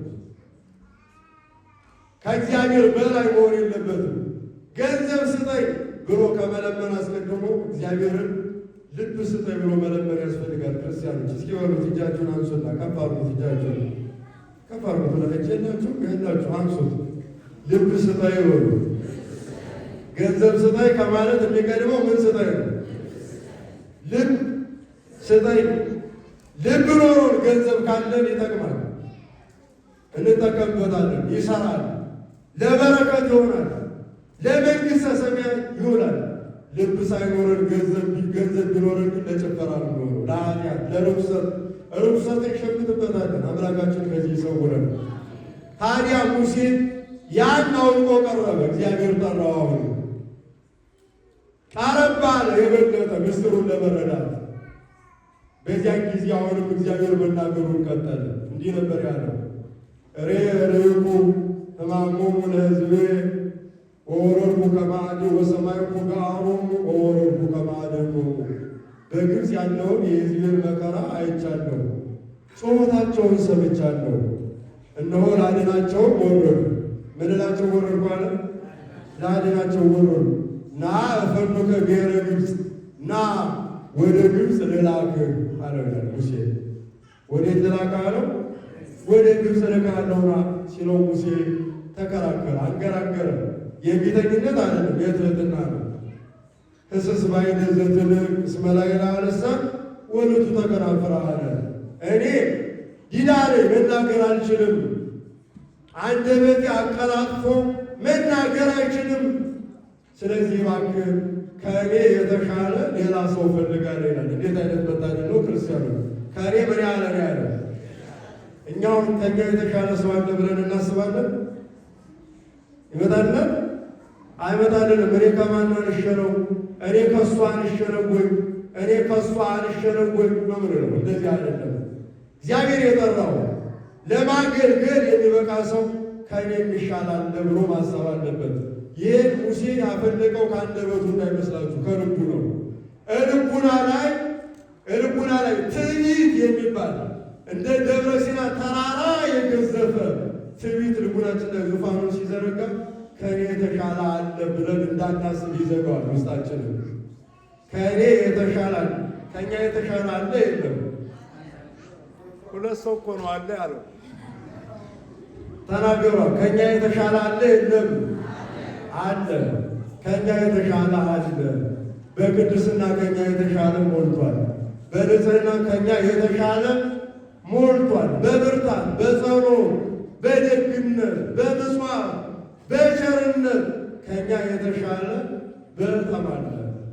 ከእግዚአብሔር በላይ መሆን የለበትም። ገንዘብ ስጠኝ ብሎ ከመለመን አስቀድሞ እግዚአብሔርን ልብ ስጠኝ ብሎ መለመን ያስፈልጋል። ክርስቲያኖች እስኪ በሉት፣ እጃችሁን አንሱና ከፍ አድርጉት። እጃችሁን ከፍ አድርጉት። ለእጃችሁ ገላችሁ አንሱት። ልብ ስጠኝ በሉ። ገንዘብ ስጠኝ ከማለት የሚቀድመው ምን ስጠኝ ነው? ልብ ስጠኝ። ልብ ኖሮን ገንዘብ ካለን ይጠቅማል፣ እንጠቀምበታለን፣ ይሰራል፣ ለበረከት ይሆናል፣ ለመንግሥተ ሰማያት ይውላል። ልብ ሳይኖረን ገንዘብ ቢኖረን ግን ለጭፈራ ነው የሚሆነው፣ ለኃጢአት፣ ርኩሰት እንሸምትበታለን። አምላካችን ከዚህ ይሰውረን። ታዲያ ሙሴ ያን አውልቆ ቀረበ። እግዚአብሔር ጠራው። አሁን ቀረብ አለ፣ የበለጠ ምስጢሩን ለመረዳት። በዚያን ጊዜ አሁንም እግዚአብሔር መናገሩን ቀጠለ። እንዲህ ነበር ያለው፣ ርኢኩ ሕማሞሙ ለሕዝቤ ወወረድኩ ከመ አድኅ ወሰማዕኩ ገአሮሙ ወወረድኩ ከመ አድኅኖሙ። በግብፅ ያለውን የሕዝቤን መከራ አይቻለሁ፣ ጩኸታቸውን ሰምቻለሁ፣ እነሆ ላድናቸው ወረዱ። ምን እላቸው ወረድኩ አለ? ላድናቸው ወረዱ። ና እፈኑከ ብሔረ ግብፅ፣ ና ወደ ግብፅ ልላክህ አለው ሙሴ። ወዴት ልላክህ አለው? ወደ ግብፅ ልካለሁና ሲለው ሙሴ ተከራከረ፣ አንገራገረ። የቢተኝነት አይደለም፣ የትህትና ነው። ህስስ ባይነ ዘትልቅ እስመ ላዕለ ልሳን ወለቱ ተከናፍረ አለ። እኔ ዲዳ ነኝ፣ መናገር አልችልም። አንደበቴ አቀላጥፎ መናገር አይችልም። ስለዚህ እባክህ ከእኔ የተሻለ ሌላ ሰው ፈልጋለሁ ይላል። እንዴት አይነት መታደል ነው! ክርስቲያኑ ከእኔ ምን ያለ ነው ያለ። እኛውን ከኛ የተሻለ ሰው አለ ብለን እናስባለን? ይመጣልን? አይመጣልንም። እኔ ከማን አንሸነው? እኔ ከእሷ አንሸነው ወይ? እኔ ከእሷ አንሸነው ወይ ነው ምንለው። እንደዚህ አይደለም። እግዚአብሔር የጠራው ለማገልገል የሚበቃ ሰው ከእኔ የሚሻላል ብሎ ማሰብ አለበት። ይህን ሙሴ ያፈለቀው ከአንደበቱ እንዳይመስላችሁ ከልቡ ነው። ልቡና ላይ ትዕቢት የሚባል እንደ ደብረ ሲና ተራራ የገዘፈ ትዕቢት ልቡናችን ላይ ዙፋኑን ሲዘረጋ ከእኔ የተሻለ አለ ብለን እንዳናስብ ይዘጋዋል ውስጣችንን። ከእኔ የተሻለ ከእኛ የተሻለ አለ የለም። ሁለት ሰው እኮ ነው አለ ያለው። ተናገሯ። ከእኛ የተሻለ አለ የለም? አለ። ከእኛ የተሻለ አለ። በቅድስና ከእኛ የተሻለ ሞልቷል። በንጽሕና ከእኛ የተሻለ ሞልቷል። በብርታት፣ በጸሎት፣ በደግነት፣ በምጽዋት፣ በቸርነት ከእኛ የተሻለ በጣም አለ።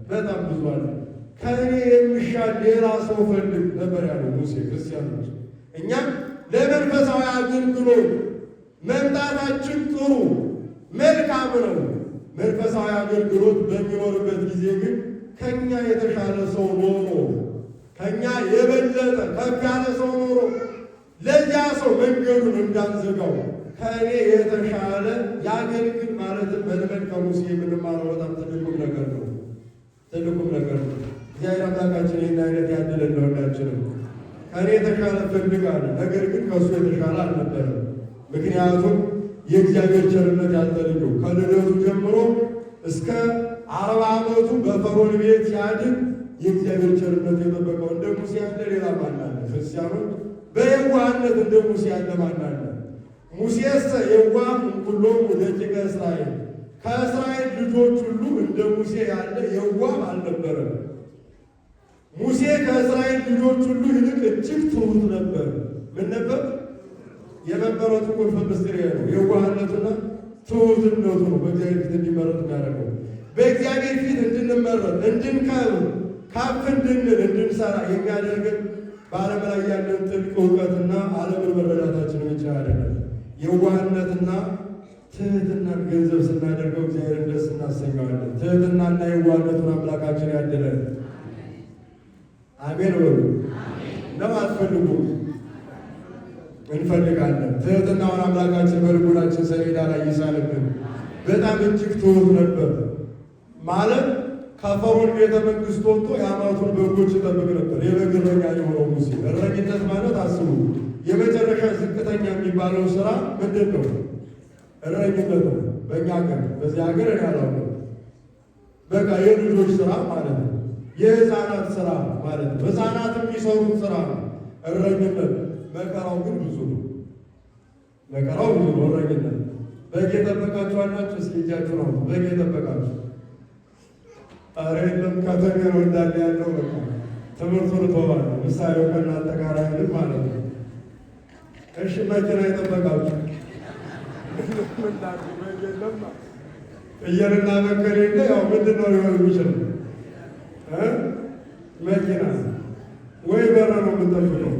በጣም ብዙ አለ። ከእኔ የሚሻል ሌላ ሰው ፈልግ ነበር ያለው ሙሴ። ክርስቲያኖች እኛም ለመንፈሳዊ አገልግሎት መምጣታችን ጥሩ መልካም ነው። መንፈሳዊ አገልግሎት በሚኖርበት ጊዜ ግን ከኛ የተሻለ ሰው ኖሮ ከኛ የበለጠ ከፍ ያለ ሰው ኖሮ ለዚያ ሰው መንገዱን እንዳንዘጋው ከእኔ የተሻለ ያገልግል ማለትን መልመድ ከሙሴ የምንማረው በጣም ትልቁም ነገር ነው። ትልቁም ነገር ነው። እግዚአብሔር አምላካችን ይህን አይነት ያድለን ለሁላችንም። ከእኔ የተሻለ ፈልጋለሁ፣ ነገር ግን ከእሱ የተሻለ አልነበረም። ምክንያቱም የእግዚአብሔር ቸርነት ያልተለየው ከልደቱ ጀምሮ እስከ 40 ዓመቱ በፈርዖን ቤት ሲያድግ የእግዚአብሔር ቸርነት የጠበቀው እንደ ሙሴ ያለ ሌላ ማን አለ? ክርስቲያኖች በየዋህነት እንደ ሙሴ ያለ ማን አለ? ሙሴሰ የዋህ እምኩሎሙ ደቂቀ እስራኤል፣ ከእስራኤል ልጆች ሁሉ እንደ ሙሴ ያለ የዋህ አልነበረም። ሙሴ ከእስራኤል ልጆች ሁሉ ይልቅ እጅግ ትሑት ነበር። ምን ነበር? የመመረጡ ቁልፍ ምስጢር ነው። የዋህነቱና ትሑትነቱ ነው በእግዚአብሔር ፊት እንዲመረጥ የሚያደርገው። በእግዚአብሔር ፊት እንድንመረጥ፣ እንድንከብር፣ ከፍ እንድንል፣ እንድንሰራ የሚያደርግን በዓለም ላይ ያለን ጥልቅ እውቀትና ዓለምን መረዳታችን ብቻ አይደለም። የዋህነትና ትህትናን ገንዘብ ስናደርገው እግዚአብሔርን ደስ እናሰኘዋለን። ትህትናና የዋህነቱን አምላካችን ያድለን። አሜን በሉ። ነው አትፈልጉም? እንፈልጋለን። ትህትናውን አምላካችን በልቡናችን ሰሌዳ ላይ ይሳልብን። በጣም እጅግ ትሑት ነበር ማለት ከፈርዖን ቤተ መንግስት ወጥቶ የአማቱን በጎች ይጠብቅ ነበር። የበግ እረኛ የሆነው ሙሴ። እረኝነት ማለት አስቡ፣ የመጨረሻ ዝቅተኛ የሚባለው ስራ ምንድን ነው? እረኝነት ነው። በእኛ ሀገር በዚህ ሀገር ያለው በቃ የልጆች ስራ ማለት ነው። የህፃናት ስራ ማለት ነው። ህፃናት የሚሰሩት ስራ ነው እረኝነት። መከራው ግን ብዙ ነው። መከራው ብዙ ነው። እረኝነት በግ የጠበቃችሁ አላችሁ? እስኪ እጃችሁ ነው። በግ የጠበቃችሁ? ኧረ የለም። ከተሜ ነው እንዳለ ያለው። በቃ ትምህርቱን ተዋል። ምሳሌው ከእናንተ ጋር አይደል ማለት ነው። እሺ መኪና የጠበቃችሁ? ፍየልና በቀል የለ። ያው ምንድን ነው ሊሆን የሚችለው? መኪና ወይ በር ነው የምንጠብቀው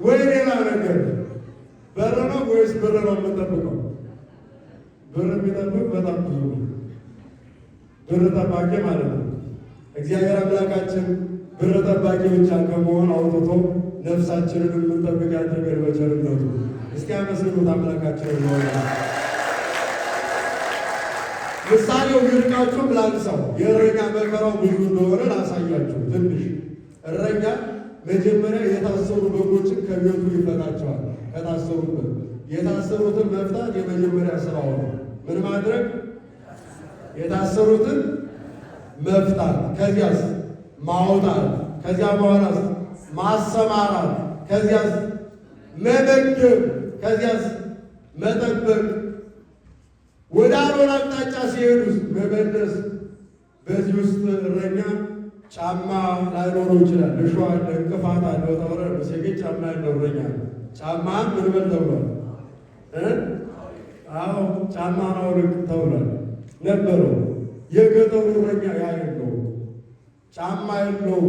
ወይ ሌላ ነገር። በር ነው ወይስ ብር ነው የምንጠብቀው? ብር የሚጠብቅ በጣም ብዙ ነው። ብር ጠባቂ ማለት ነው። እግዚአብሔር አምላካችን ብር ጠባቂ ብቻ ከመሆን አውጥቶ ነፍሳችንን የምንጠብቅ ያድርገን በቸርነቱ። እስቲ አመስግኑት አምላካችንን። ምሳሌው ይርቃችሁ ላንሳው። የእረኛ መከራው ብዙ እንደሆነ ላሳያችሁ ትንሽ። እረኛ መጀመሪያ የታሰሩ በጎችን ከቤቱ ይፈታቸዋል። ከታሰሩበት የታሰሩትን መፍታት የመጀመሪያ ስራው ነው። ምን ማድረግ? የታሰሩትን መፍታት፣ ከዚያስ ማውጣት፣ ከዚያ በኋላስ ማሰማራት፣ ከዚያስ መመገብ፣ ከዚያስ መጠበቅ፣ ወደ አሮን አቅጣጫ ሲሄዱስ መመለስ። በዚህ ውስጥ እረኛ ጫማ ላይኖረው ይችላል። እሾህ አለ፣ እንቅፋት አለ። ተወረ ሙሴ ጫማ ያለው እረኛ ጫማን ምን በል ተብሏል? አዎ ጫማ አውልቅ ተብሏል ነበረው። የገጠሩ እረኛ ያ የለው፣ ጫማ የለው፣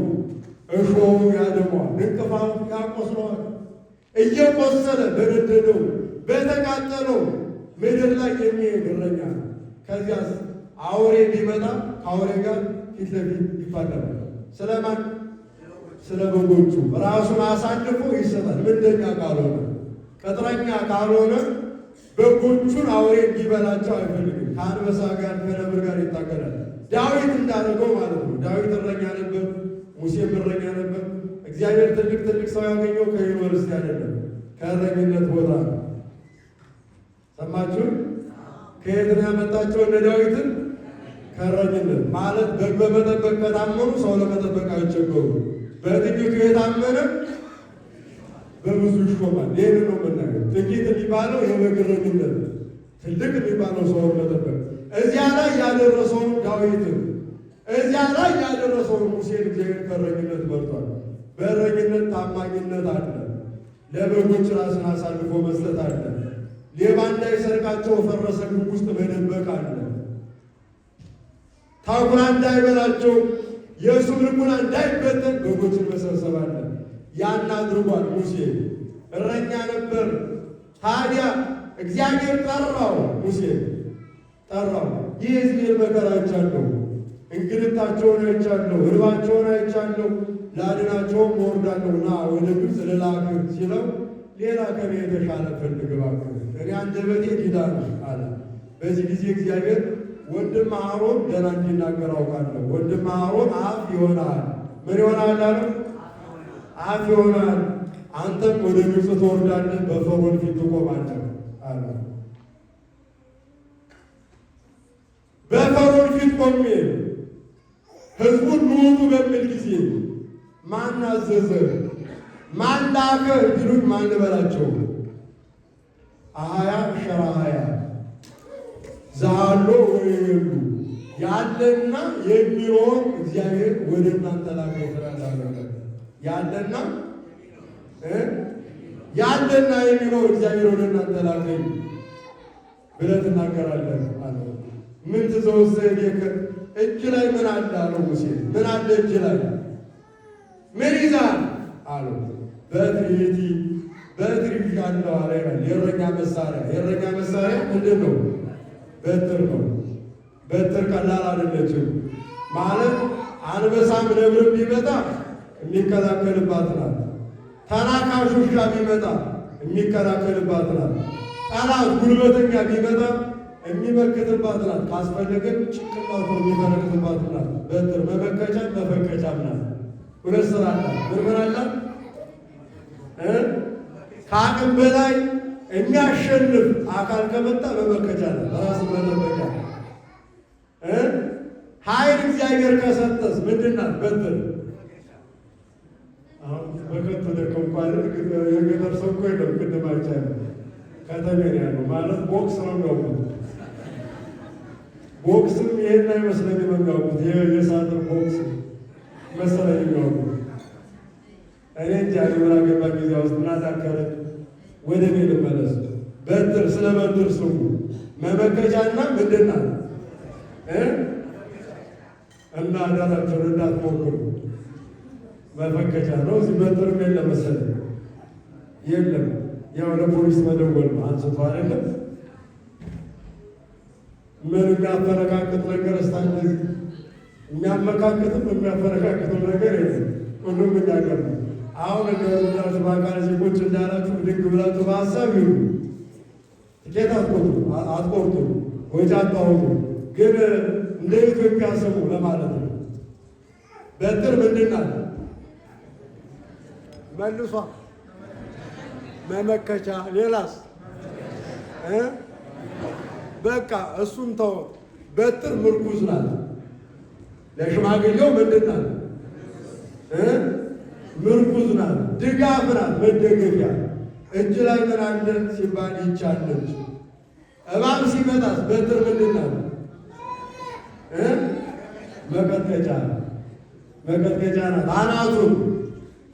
እሾሁ ያደሟል፣ እንቅፋቱ ያቆስለዋል። እየቆሰለ በነደደው በተቃጠለው ምድር ላይ የሚሄድ እረኛ ነው። ከዚያስ አውሬ ቢመጣ ከአውሬ ጋር ፊት ለፊት ይፋለማል። ስለማን? ስለ በጎቹ ራሱን አሳልፎ ይሰጣል። ምንደኛ ካልሆነ ቅጥረኛ ካልሆነ በጎቹን አውሬ እንዲበላቸው አይፈልግም። ከአንበሳ ጋር ከነብር ጋር ይታገላል። ዳዊት እንዳደረገው ማለት ነው። ዳዊት እረኛ ነበር፣ ሙሴም እረኛ ነበር። እግዚአብሔር ትልቅ ሰው ያገኘው ከዩኒቨርሲቲ አይደለም፣ ከእረኝነት ቦታ ነው። ሰማችሁ? ከየት ነው ያመጣቸው እነ ዳዊትን? ከእረኝነት ማለት በግ በመጠበቅ ከታመኑ ሰው ለመጠበቅ አይቸገሩ። በጥቂቱ የታመነ በብዙ ይሾማል። ይህን ነው የምናገር። ጥቂት የሚባለው የበግ እረኝነት፣ ትልቅ የሚባለው ሰውን መጠበቅ። እዚያ ላይ ያደረሰውን ዳዊትን፣ እዚያ ላይ ያደረሰውን ሙሴን እግዚአብሔር ከእረኝነት መርጧል። በእረኝነት ታማኝነት አለ። ለበጎች ራስን አሳልፎ መስጠት አለ። ሌባ እንዳይሰርቃቸው ፈረሰ ግንብ ውስጥ መደበቅ አለ። ታኩራ እንዳይበላቸው የእሱ ልቡና እንዳይበተን በጎችን መሰብሰብ አለ። ያን አድርጓል ሙሴ። እረኛ ነበር። ታዲያ እግዚአብሔር ጠራው፣ ሙሴ ጠራው። ይህ ሕዝቤን መከራ አይቻለሁ፣ እንግልታቸውን አይቻለሁ፣ ርባቸውን አይቻለሁ፣ ላድናቸውም እወርዳለሁ፣ ና ወደ ግብፅ ልላክህ ሲለው ሌላ ከኔ የተሻለ ፈልግ እባክህ፣ እኔ አንደበቴ ዲዳ ነው አለ። በዚህ ጊዜ እግዚአብሔር ወንድም አሮን ገና እንዲናገር አውቃለሁ። ወንድም አሮን አፍ ይሆናል። ምን ይሆናል አለ? አፍ ይሆናል። አንተም ወደ ግብፅ ትወርዳለህ፣ በፈርዖን ፊት ትቆማለህ አለ። በፈርዖን ፊት ቆሜ ሕዝቡን ንውጡ በሚል ጊዜ ማን አዘዘ? ማን ላከ ቢሉኝ ማን ልበላቸው? አያ ሸራያ ዛሎ ወይሉ ያለና የሚኖር እግዚአብሔር ወደ እናንተ ላከ ይላል። ያለና የሚኖር እግዚአብሔር ወደ እናንተ ላከ ብለህ ትናገራለህ አለ። ምን ትዘውዘህ እጅ ላይ ምን አለ አለው ሙሴ። ምን አለ እጅ ላይ? ምን ይዛል አለው። በትሪቲ በትሪ አለው አለ። የእረኛ መሳሪያ፣ የእረኛ መሳሪያ ምንድን ነው? በትር ነው። በትር ቀላል አይደለችም። ማለት አንበሳም ነብርም ቢመጣ የሚከላከልባት ናት። ተናካሽ ውሻ ቢመጣ የሚከላከልባት ናት። ጠላት ጉልበተኛ ቢመጣ የሚመክትባት ናት። ካስፈለገን ጭንቅላቱ የሚፈነክትባት ናት። በትር መመከቻ መፈንከቻም ናት። ሁለት ስራ አላት። ምን አላት? ከአቅም በላይ የሚያሸንፍ አካል ከመጣ መመከቻ ነው። ራስ መጠበቂያ ኃይል እግዚአብሔር ከሰጠስ ምንድን ናት? በትር። አሁን በከንቱ ደከምኳል። የገጠር ሰው እኮ የለም። ቅድም አይቻልም። ከተሜ ነው ያለው። ማለት ቦክስ ነው የሚያውቁት። ቦክስም ይሄን አይመስለኝም የሚያውቁት። የሳጥን ቦክስ መሰለኝ የሚያውቁት። እኔ እንጃ ሊሆን አገባ ጊዜ ውስጥ ምናታከለ ወደ እኔ ልመለስ። በትር፣ ስለ በትር ስሙ። መመከቻና ምንድን ናት? እና አዳራቸውን እንዳትሞክሩ። መፈከቻ ነው። እዚህ በትርም የለም መሰለኝ። የለም። ያው ለፖሊስ መደወል ነው። አንስቶ አይደለም ምን የሚያፈረካክት ነገር እስታለ የሚያመካክትም የሚያፈረካክተው ነገር የለም። ሁሉም የሚያገር ነው። አሁን እንደወዳችሁ በአካል ዜጎች እንዳላችሁ ድግ ብላችሁ በሀሳብ ይሁኑ። ትኬት አትቆርጡ፣ ወጪ አታወጡ። ግን እንደ ኢትዮጵያ ስሙ ለማለት ነው። በትር ምንድን ናት? መልሷ መመከቻ። ሌላስ? በቃ እሱን ተው። በትር ምርኩዝ ናት። ለሽማግሌው ምንድን ናት? ምርኩዝ ናት፣ ድጋፍ ናት፣ መደገፊያ። እጅ ላይ ምን አለ ሲባል ይቻለች። እባብ ሲመጣስ በትር ምንድን ናት? መቀጥቀጫ ናት።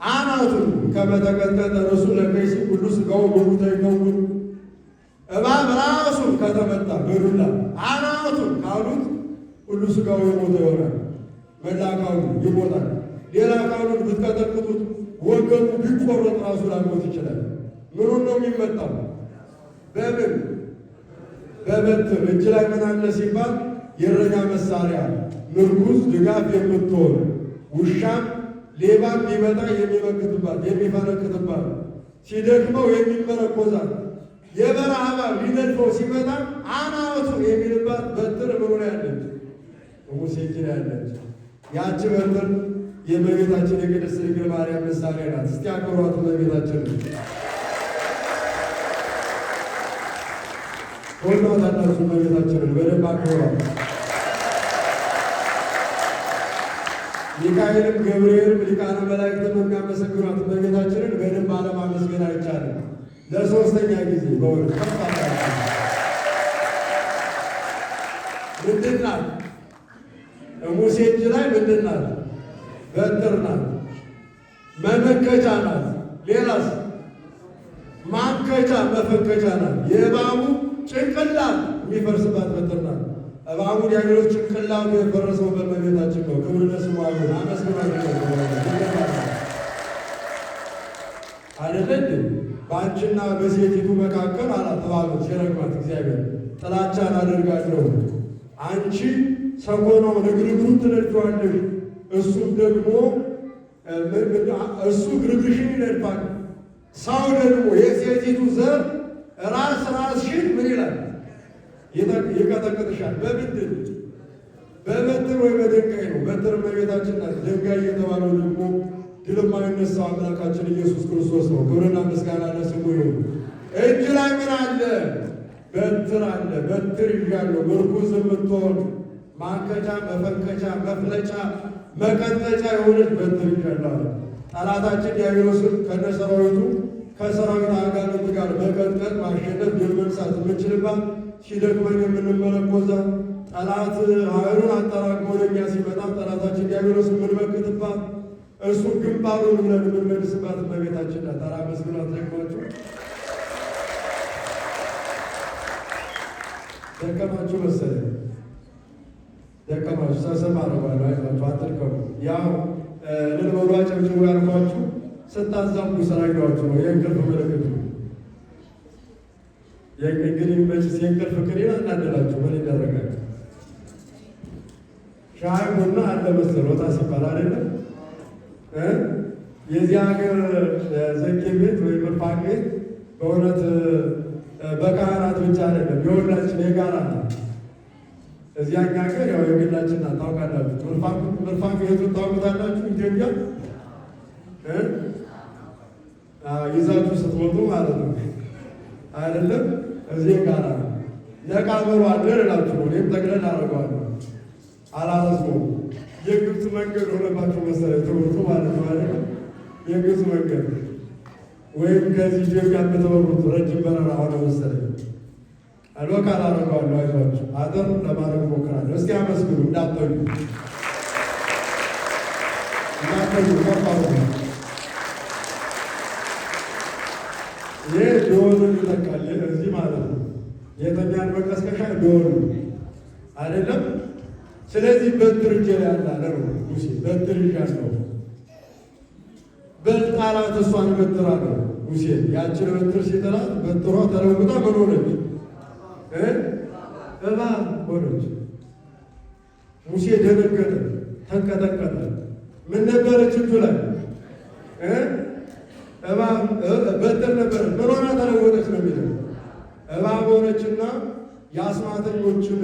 አናቱን ከመተቀጥቀጠ ርሱ ለከይሲ ሁሉ ሥጋው በሙታ ይከውን። እባብ ራሱን ከተመታ በዱላ አናቱን ካሉት ሁሉ ሥጋው የሞተ ይሆናል። መላ አካሉ ይሞታል። ሌላ አካሉን ብትቀጠቅጡት ወገቡ ቢቆረጥ ራሱ ላይሞት ይችላል። ምኑን ነው የሚመጣው? በምን? በበትር። እጅ ላይ ምን አለ ሲባል የእረኛ መሳሪያ፣ ምርኩዝ፣ ድጋፍ የምትሆን ውሻም ሌባም ቢመጣ የሚመክትባት የሚፈነክትባት፣ ሲደክመው የሚመረኮዛት፣ የበረሃ እባብ ሊነድፈው ሲመጣ አናቱ የሚልባት በትር ምኑ ላይ ያለች? ሙሴ እጅ ላይ ያለች። ያቺ በትር የእመቤታችን የቅድስት ድንግል ማርያም ምሳሌ ናት። እስቲ አክብሯት እመቤታችን። ወዷታላችሁ እመቤታችንን በደንብ አክብሯት። ሚካኤልም ገብርኤልም ሊቃነ መላእክትም የሚያመሰግኗት እመቤታችንን በደንብ አለማመስገን አይቻልም። ለሶስተኛ ጊዜ በእውነት ምንድን ናት? ሙሴ እጅ ላይ ምንድን ናት? በትር ናት። መመከቻ ናት። ሌላስ? ማንከቻ መፈንከቻ ናት። የእባቡ ጭንቅላት የሚፈርስባት በትር ናት። እባቡ ዲያብሎስ ጭንቅላቱ የፈረሰው በእመቤታችን ነው። ክብር ለስሙ ይሁን። አመስግናለሁ አይደል? በአንቺና በሴቲቱ መካከል አላት እባቡ ሲረግማት እግዚአብሔር ጥላቻን አደርጋለሁ። አንቺ ሰኮናውን እግርግሩን ትነድፊዋለሽ፣ እሱም ደግሞ እሱ ግርግርሽን ይነድፋል። ሰው ደግሞ የሴቲቱ ዘር ራስሽን ምን ይላል? ይቀጠቅጥሻል። በምንድን? በበትር ወይ በድንጋይ ነው። በትር እመቤታችን ናት። ድንጋይ የተባለው ደግሞ ድል የማይነሳው አምላካችን ኢየሱስ ክርስቶስ ነው። ክብርና ምስጋና ለስሙ ይሁን። እጅ ላይ ምን አለ? በትር አለ። በትር ይዣለሁ፣ ምርኩዝ የምትሆን ማንከቻ፣ መፈንከቻ፣ መፍለጫ፣ መቀጥቀጫ የሆነች በትር ይዣለሁ አለ። ጠላታችን ዲያብሎስን ከነሰራዊቱ ከሰራዊት አጋንንት ጋር መቀጥቀጥ፣ ማሸነፍ፣ ድል መንሳት የምንችልባት ሲደክመን የምንመለኮዛት ጠላት ኃይሉን አጠራቅሞ ወደኛ ሲመጣ ጠላታችን ዲያብሎስ የምንመክትባት እሱ ግንባሩን ብለን የምንመልስባት እመቤታችን ናት። ተራ መስግኗት ደግማችሁ ደከማችሁ መሰለኝ። ደከማችሁ ሰሰማ አረባለ አይዟችሁ፣ አትድከሙ። ያው ልልበሏ ጨብጭቡ ያልኳችሁ ስታዛቡ ስላየኋችሁ ነው። የእንቅልፍ ምልክት ነው። እንግዲህ መችስ የእንቅልፍ ክኒን እናደላችሁ ምን ይደረጋል? ሻይ ቡና አለ መሰል ወጣ ሲባል አይደለም። የዚህ ሀገር ዘጌ ቤት ወይም ምርፋቅ ቤት በእውነት በካህናት ብቻ አይደለም፣ የሁላችን የጋራ ነው። እዚያኛ ሀገር ያው የግላችን ናት። ታውቃላችሁ፣ ምርፋቅ ቤቱን ታውቁታላችሁ። ኢትዮጵያ ይዛችሁ ስትወጡ ማለት ነው አይደለም። እዚህ ጋር ነቃ በሉ አደር እላችሁ። እኔም ጠቅለል አደርገዋለሁ፣ አላረዝመውም። የግብፅ መንገድ ሆነባችሁ መሰለኝ ትምህርቱ ማለት ነው አይደለም። የግብፅ መንገድ ወይም ከዚህ ኢትዮጵያ የምትበሩት ረጅም በረራ ሆነ መሰለኝ። አልወቃ አላደርገዋለሁ። አይዟችሁ፣ አጠር ለማድረግ ሞክራለሁ። እስቲ አመስግኑ። እንዳትተኙ ከፋሩ ይህ ደወሉን ይተካል። እዚህ ማለት ነው የተኛን መቀስቀሻ ደወሉ አይደለም። ስለዚህ በትር እጄ ላይ ያለ ነው ሙሴ በትር ይዣለሁ። በጣላት እሷን በትር አለ ሙሴ። ያችን በትር ሲጥላት በትሯ ተለውጣ ምን ሆነች? እባብ ሆነች። ሙሴ ደነገጠ፣ ተንቀጠቀጠ። ምን ነበረች እጁ ላይ? እባብ በትር ነበረች። ምን ሆና ተለወጠች ነው የሚለው። እባብ ሆነችና የአስማተኞችን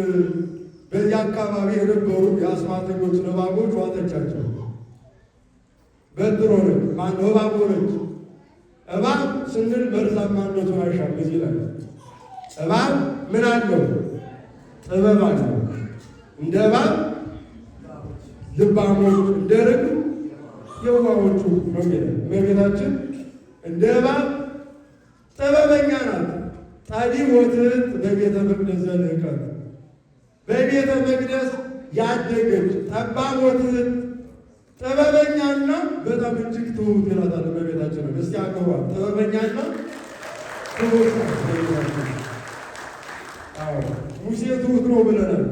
በዚህ አካባቢ የነበሩ የአስማተኞችን እባቦች ዋጠቻቸው። በትር ሆነች። ማነው? እባብ ሆነች። እባብ ስንል መርዛማነቱን አይሻም። እዚህ ላይ እባብ ምን አለው? ጥበብ አለው። እንደ እባብ ልባሞች፣ እንደ ርግብ የዋሆቹ ነው የሚለው። እመቤታችን እንደ እባብ ጥበበኛ ናት። ጠቢብ ወትሕት በቤተ መቅደስ ዘልዕቀት፣ በቤተ መቅደስ ያደገች ጠባብ ወትሕት ጥበበኛና በጣም እጅግ ትሁት ይላታል እመቤታችን። እስቲ አቅርቧት። ጥበበኛና ትሁት ናት። አዎ ሙሴ ትሁት ነው ብለናል።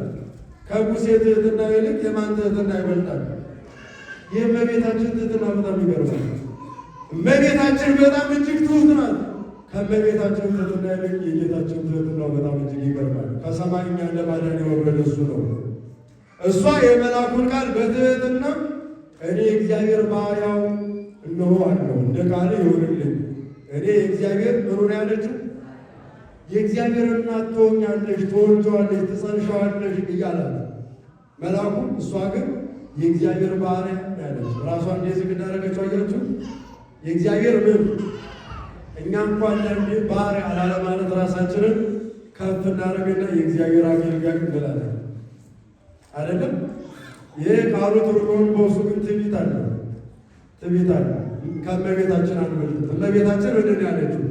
ከሙሴ ትህትና ይልቅ የማን ትህትና ይበልጣል? የእመቤታችን ትህትና በጣም ይገርማል። እመቤታችን በጣም እጅግ ትሁት ናት። ከእመቤታችን ትህትና ይልቅ የጌታችን ትህትና በጣም እጅግ ይገርማል። ከሰማይ እኛን ለማዳን የወረደ እሱ ነው። እሷ የመልአኩን ቃል በትህትና እኔ እግዚአብሔር ባሪያው እነሆ አለው እንደ ቃል ይሆንልኝ። እኔ የእግዚአብሔር ምኑን ያለችው የእግዚአብሔር እናት ትሆኛለሽ፣ ትወልጂዋለሽ፣ ትጸንሻዋለሽ እያላት መልአኩ፣ እሷ ግን የእግዚአብሔር ባሪያ ያለች ራሷን እንደዚህ እንዳደረገችው አያችሁ። የእግዚአብሔር ምን እኛ እንኳን አንዳንዴ ባሪያ አላለማለት ራሳችንን ከፍ እናደርግና የእግዚአብሔር አገልጋይ እንላለን አይደለም። ይህ ቃሉ ትርጉም በውስጡ ግን ትዕቢት አለ። ትዕቢት አለ። ከእመቤታችን አንበልጥም። እመቤታችን ምንድን ያለችው?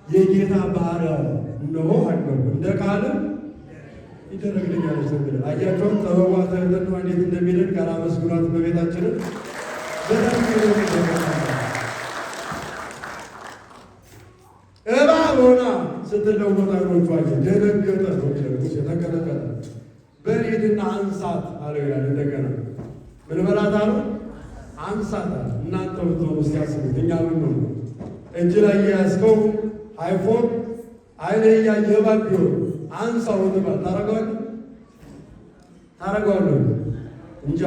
የጌታ ባሪያው እነሆ አለው እንደ ቃልም ይደረግልኛል ስትል አያቸውን። ጥበቧ ትህትናዋ እንዴት እንደሚልን ጋር መስጉራት እመቤታችንን በጣም እባብ ሆና ስትለወጥ ዓይኖቿ አየ። ደነገጠ ነው ሙሴ ተንቀጠቀጠ። በሂድና አንሳት አለው ይላል። እንደገና ምን በላት አለው? አንሳት አለ። እናንተ ብትሆኑ ሲያስቡት እኛ ምን ነው እጅ ላይ የያዝከው አይፎን አይነ እያየ እባብ ቢሆን አንሳው ትባል ታረገዋለህ? እንጃ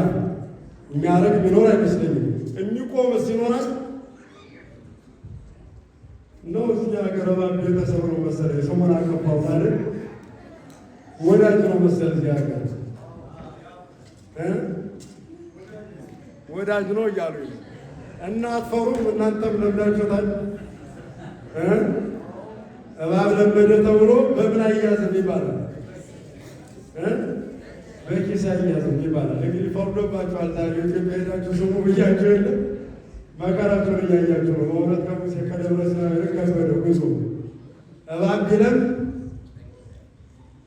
የሚያረግ ቢኖር አይመስለኝም። የሚቆም ሲኖራል ነው። እዚህ ሀገር እባብ ቤተሰብ ነው መሰለኝ። ሰሞን አቀባው ማለት ወዳጅ ነው መሰል እዚህ ሀገር ወዳጅ ነው እያሉ እና አትፈሩም? እናንተም ለምዳችሁታል። እባብ ለመደ ተብሎ በምን አያዝም ይባላል? በኪስ አያዝም ይባላል። እንግዲህ ፈርዶባችኋል። ዛሬ ኢትዮጵያ ሄዳችሁ ስሙ ብያችሁ የለ መከራችሁን እያያችሁ ነው። በእውነት ከሙሴ ከደብረ ሲና ከበደው ጉዞ እባብ ቢለም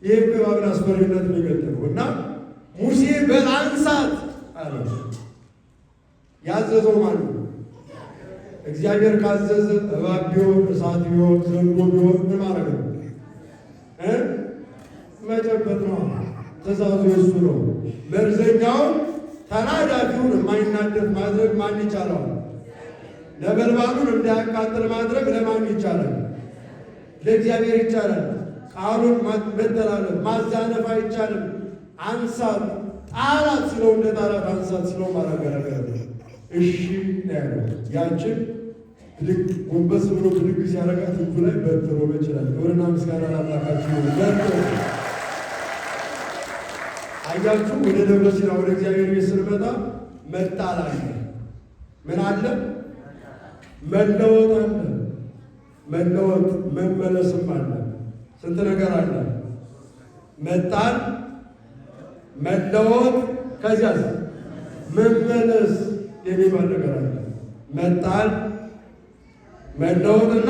ይህ እባብን አስፈሪነት የሚገልጥ ነው። እና ሙሴ በአንሳት አለ። ያዘዘው ማን ነው? እግዚአብሔር ካዘዘ እባብ ቢሆን እሳት ቢሆን ዘንዶ ቢሆን ምን ማድረግ ነው? መጨበጥ ነው። ትእዛዙ የሱ ነው። መርዘኛውን ተናዳፊውን የማይናደፍ ማድረግ ማን ይቻላል? ነበልባሉን እንዳያቃጥል ማድረግ ለማን ይቻላል? ለእግዚአብሔር ይቻላል። ቃሉን መተላለፍ ማዛነፍ አይቻልም። አንሳት ጣላት ሲለው እንደ ጣላት አንሳት ሲለው ማረገረገረ እሺ ያለው ያችን ልክ ጎንበስ ብሎ ብድግ ሲያረጋት እጁ ላይ በትሮ ይችላል። ክብርና ምስጋና ላምላካችሁ በትሮ አያችሁ። ወደ ደብረ ሲና ወደ እግዚአብሔር ቤት ስንመጣ መጣል አለ። ምን አለ? መለወጥ አለ። መለወጥ መመለስም አለ። ስንት ነገር አለ። መጣል፣ መለወጥ፣ ከዚያስ መመለስ የሚባል ነገር አለ። መጣል፣ መለወጥና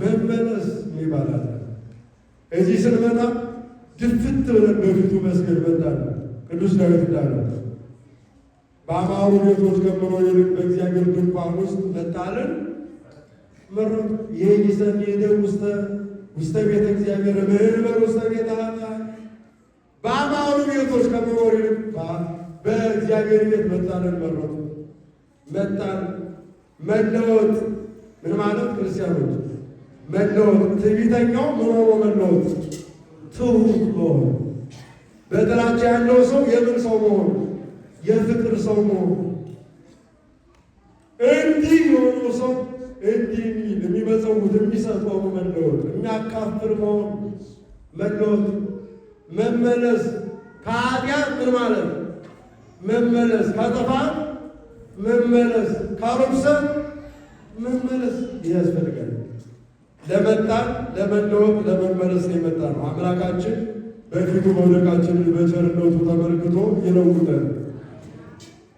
መመለስ የሚባል አለ። እዚህ ስንመጣ ድፍት ብለን በፊቱ መስገድ መጣል። ቅዱስ ዳዊት እንዳለው በአማሩ ቤቶች ከምሮ ይልቅ በእግዚአብሔር ድንኳን ውስጥ መጣልን መረጡ። የይሰን ሄደ ውስተ ቤተ እግዚአብሔር መንበር ውስተ ቤተ ኃጥአን። በአማሩ ቤቶች ከመኖር ይልቅ በእግዚአብሔር ቤት መጣልን መረጡ። መጣል መለወጥ ምን ማለት ክርስቲያኖች? መለወጥ ትዕቢተኛው ምን ሆኖ መለወጥ? ትሁት መሆን። በጥላቻ ያለው ሰው የምን ሰው መሆን? የፍቅር ሰው መሆን። እንዲህ የሆኑ ሰው እንዲህ የሚል የሚመጸውት የሚሰጠው መለወጥ፣ የሚያካፍል መሆን መለወጥ። መመለስ ከኃጢአት ምን ማለት መመለስ፣ ከጥፋት መመለስ፣ ከርኩሰት መመለስ። ይህ ያስፈልጋል። ለመጣን ለመለወጥ ለመመለስ የመጣ ነው። አምላካችን በፊቱ መውደቃችንን በቸርነቱ ተመልክቶ ይለውጠን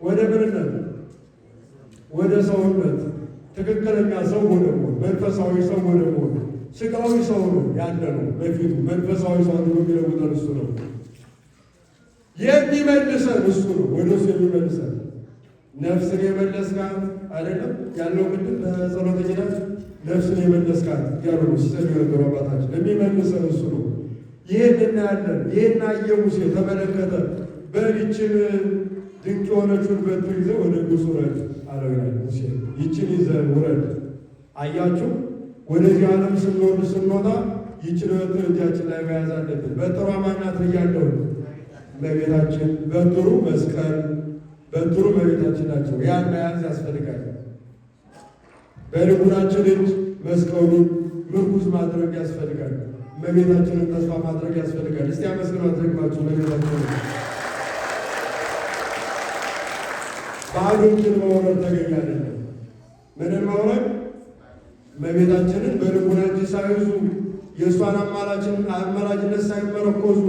ወደ ምንነት፣ ወደ ሰውነት፣ ትክክለኛ ሰው ወደ መሆን፣ መንፈሳዊ ሰው ወደ መሆን። ስጋዊ ሰው ነው ያለ ነው በፊቱ፣ መንፈሳዊ ሰው አድርጎ የሚለውጠን እሱ ነው። የሚመልሰን እሱ ነው፣ ወደ እሱ የሚመልሰን። ነፍስን የመለስካት አይደለም ያለው ምንድን በጸሎተኝነት ነፍስን የመለስካት እያሉ ነው ሲጸልዩ የነበሩ አባታችን። የሚመልሰን እሱ ነው። ይህን እናያለን። ይህን አየ ሙሴ ተመለከተ። በይችን ድንቅ የሆነችውን በትር ይዘህ ወደ ግብፅ ውረድ አለው ይላል ሙሴ። ይችን ይዘህ ውረድ። አያችሁ፣ ወደዚህ ዓለም ስንወርድ ስንወጣ ይችን በትር እጃችን ላይ መያዝ አለብን። በትሯ ማናት ብያለሁ? እመቤታችን። በትሩ መስቀል፣ በትሩ እመቤታችን ናቸው። ያን መያዝ ያስፈልጋል። በልቡናችን እጅ መስቀሉን ምርኩዝ ማድረግ ያስፈልጋል። እመቤታችንን ተስፋ ማድረግ ያስፈልጋል። እስቲ አመስግኑ አድርጓችሁ እመቤታችንን። ባዶ እጅን መውረድ ተገኝ አይደለም። ምንን መውረድ? እመቤታችንን በልቡና እጅ ሳይዙ የእሷን አማላጅነት ሳይመረኮዙ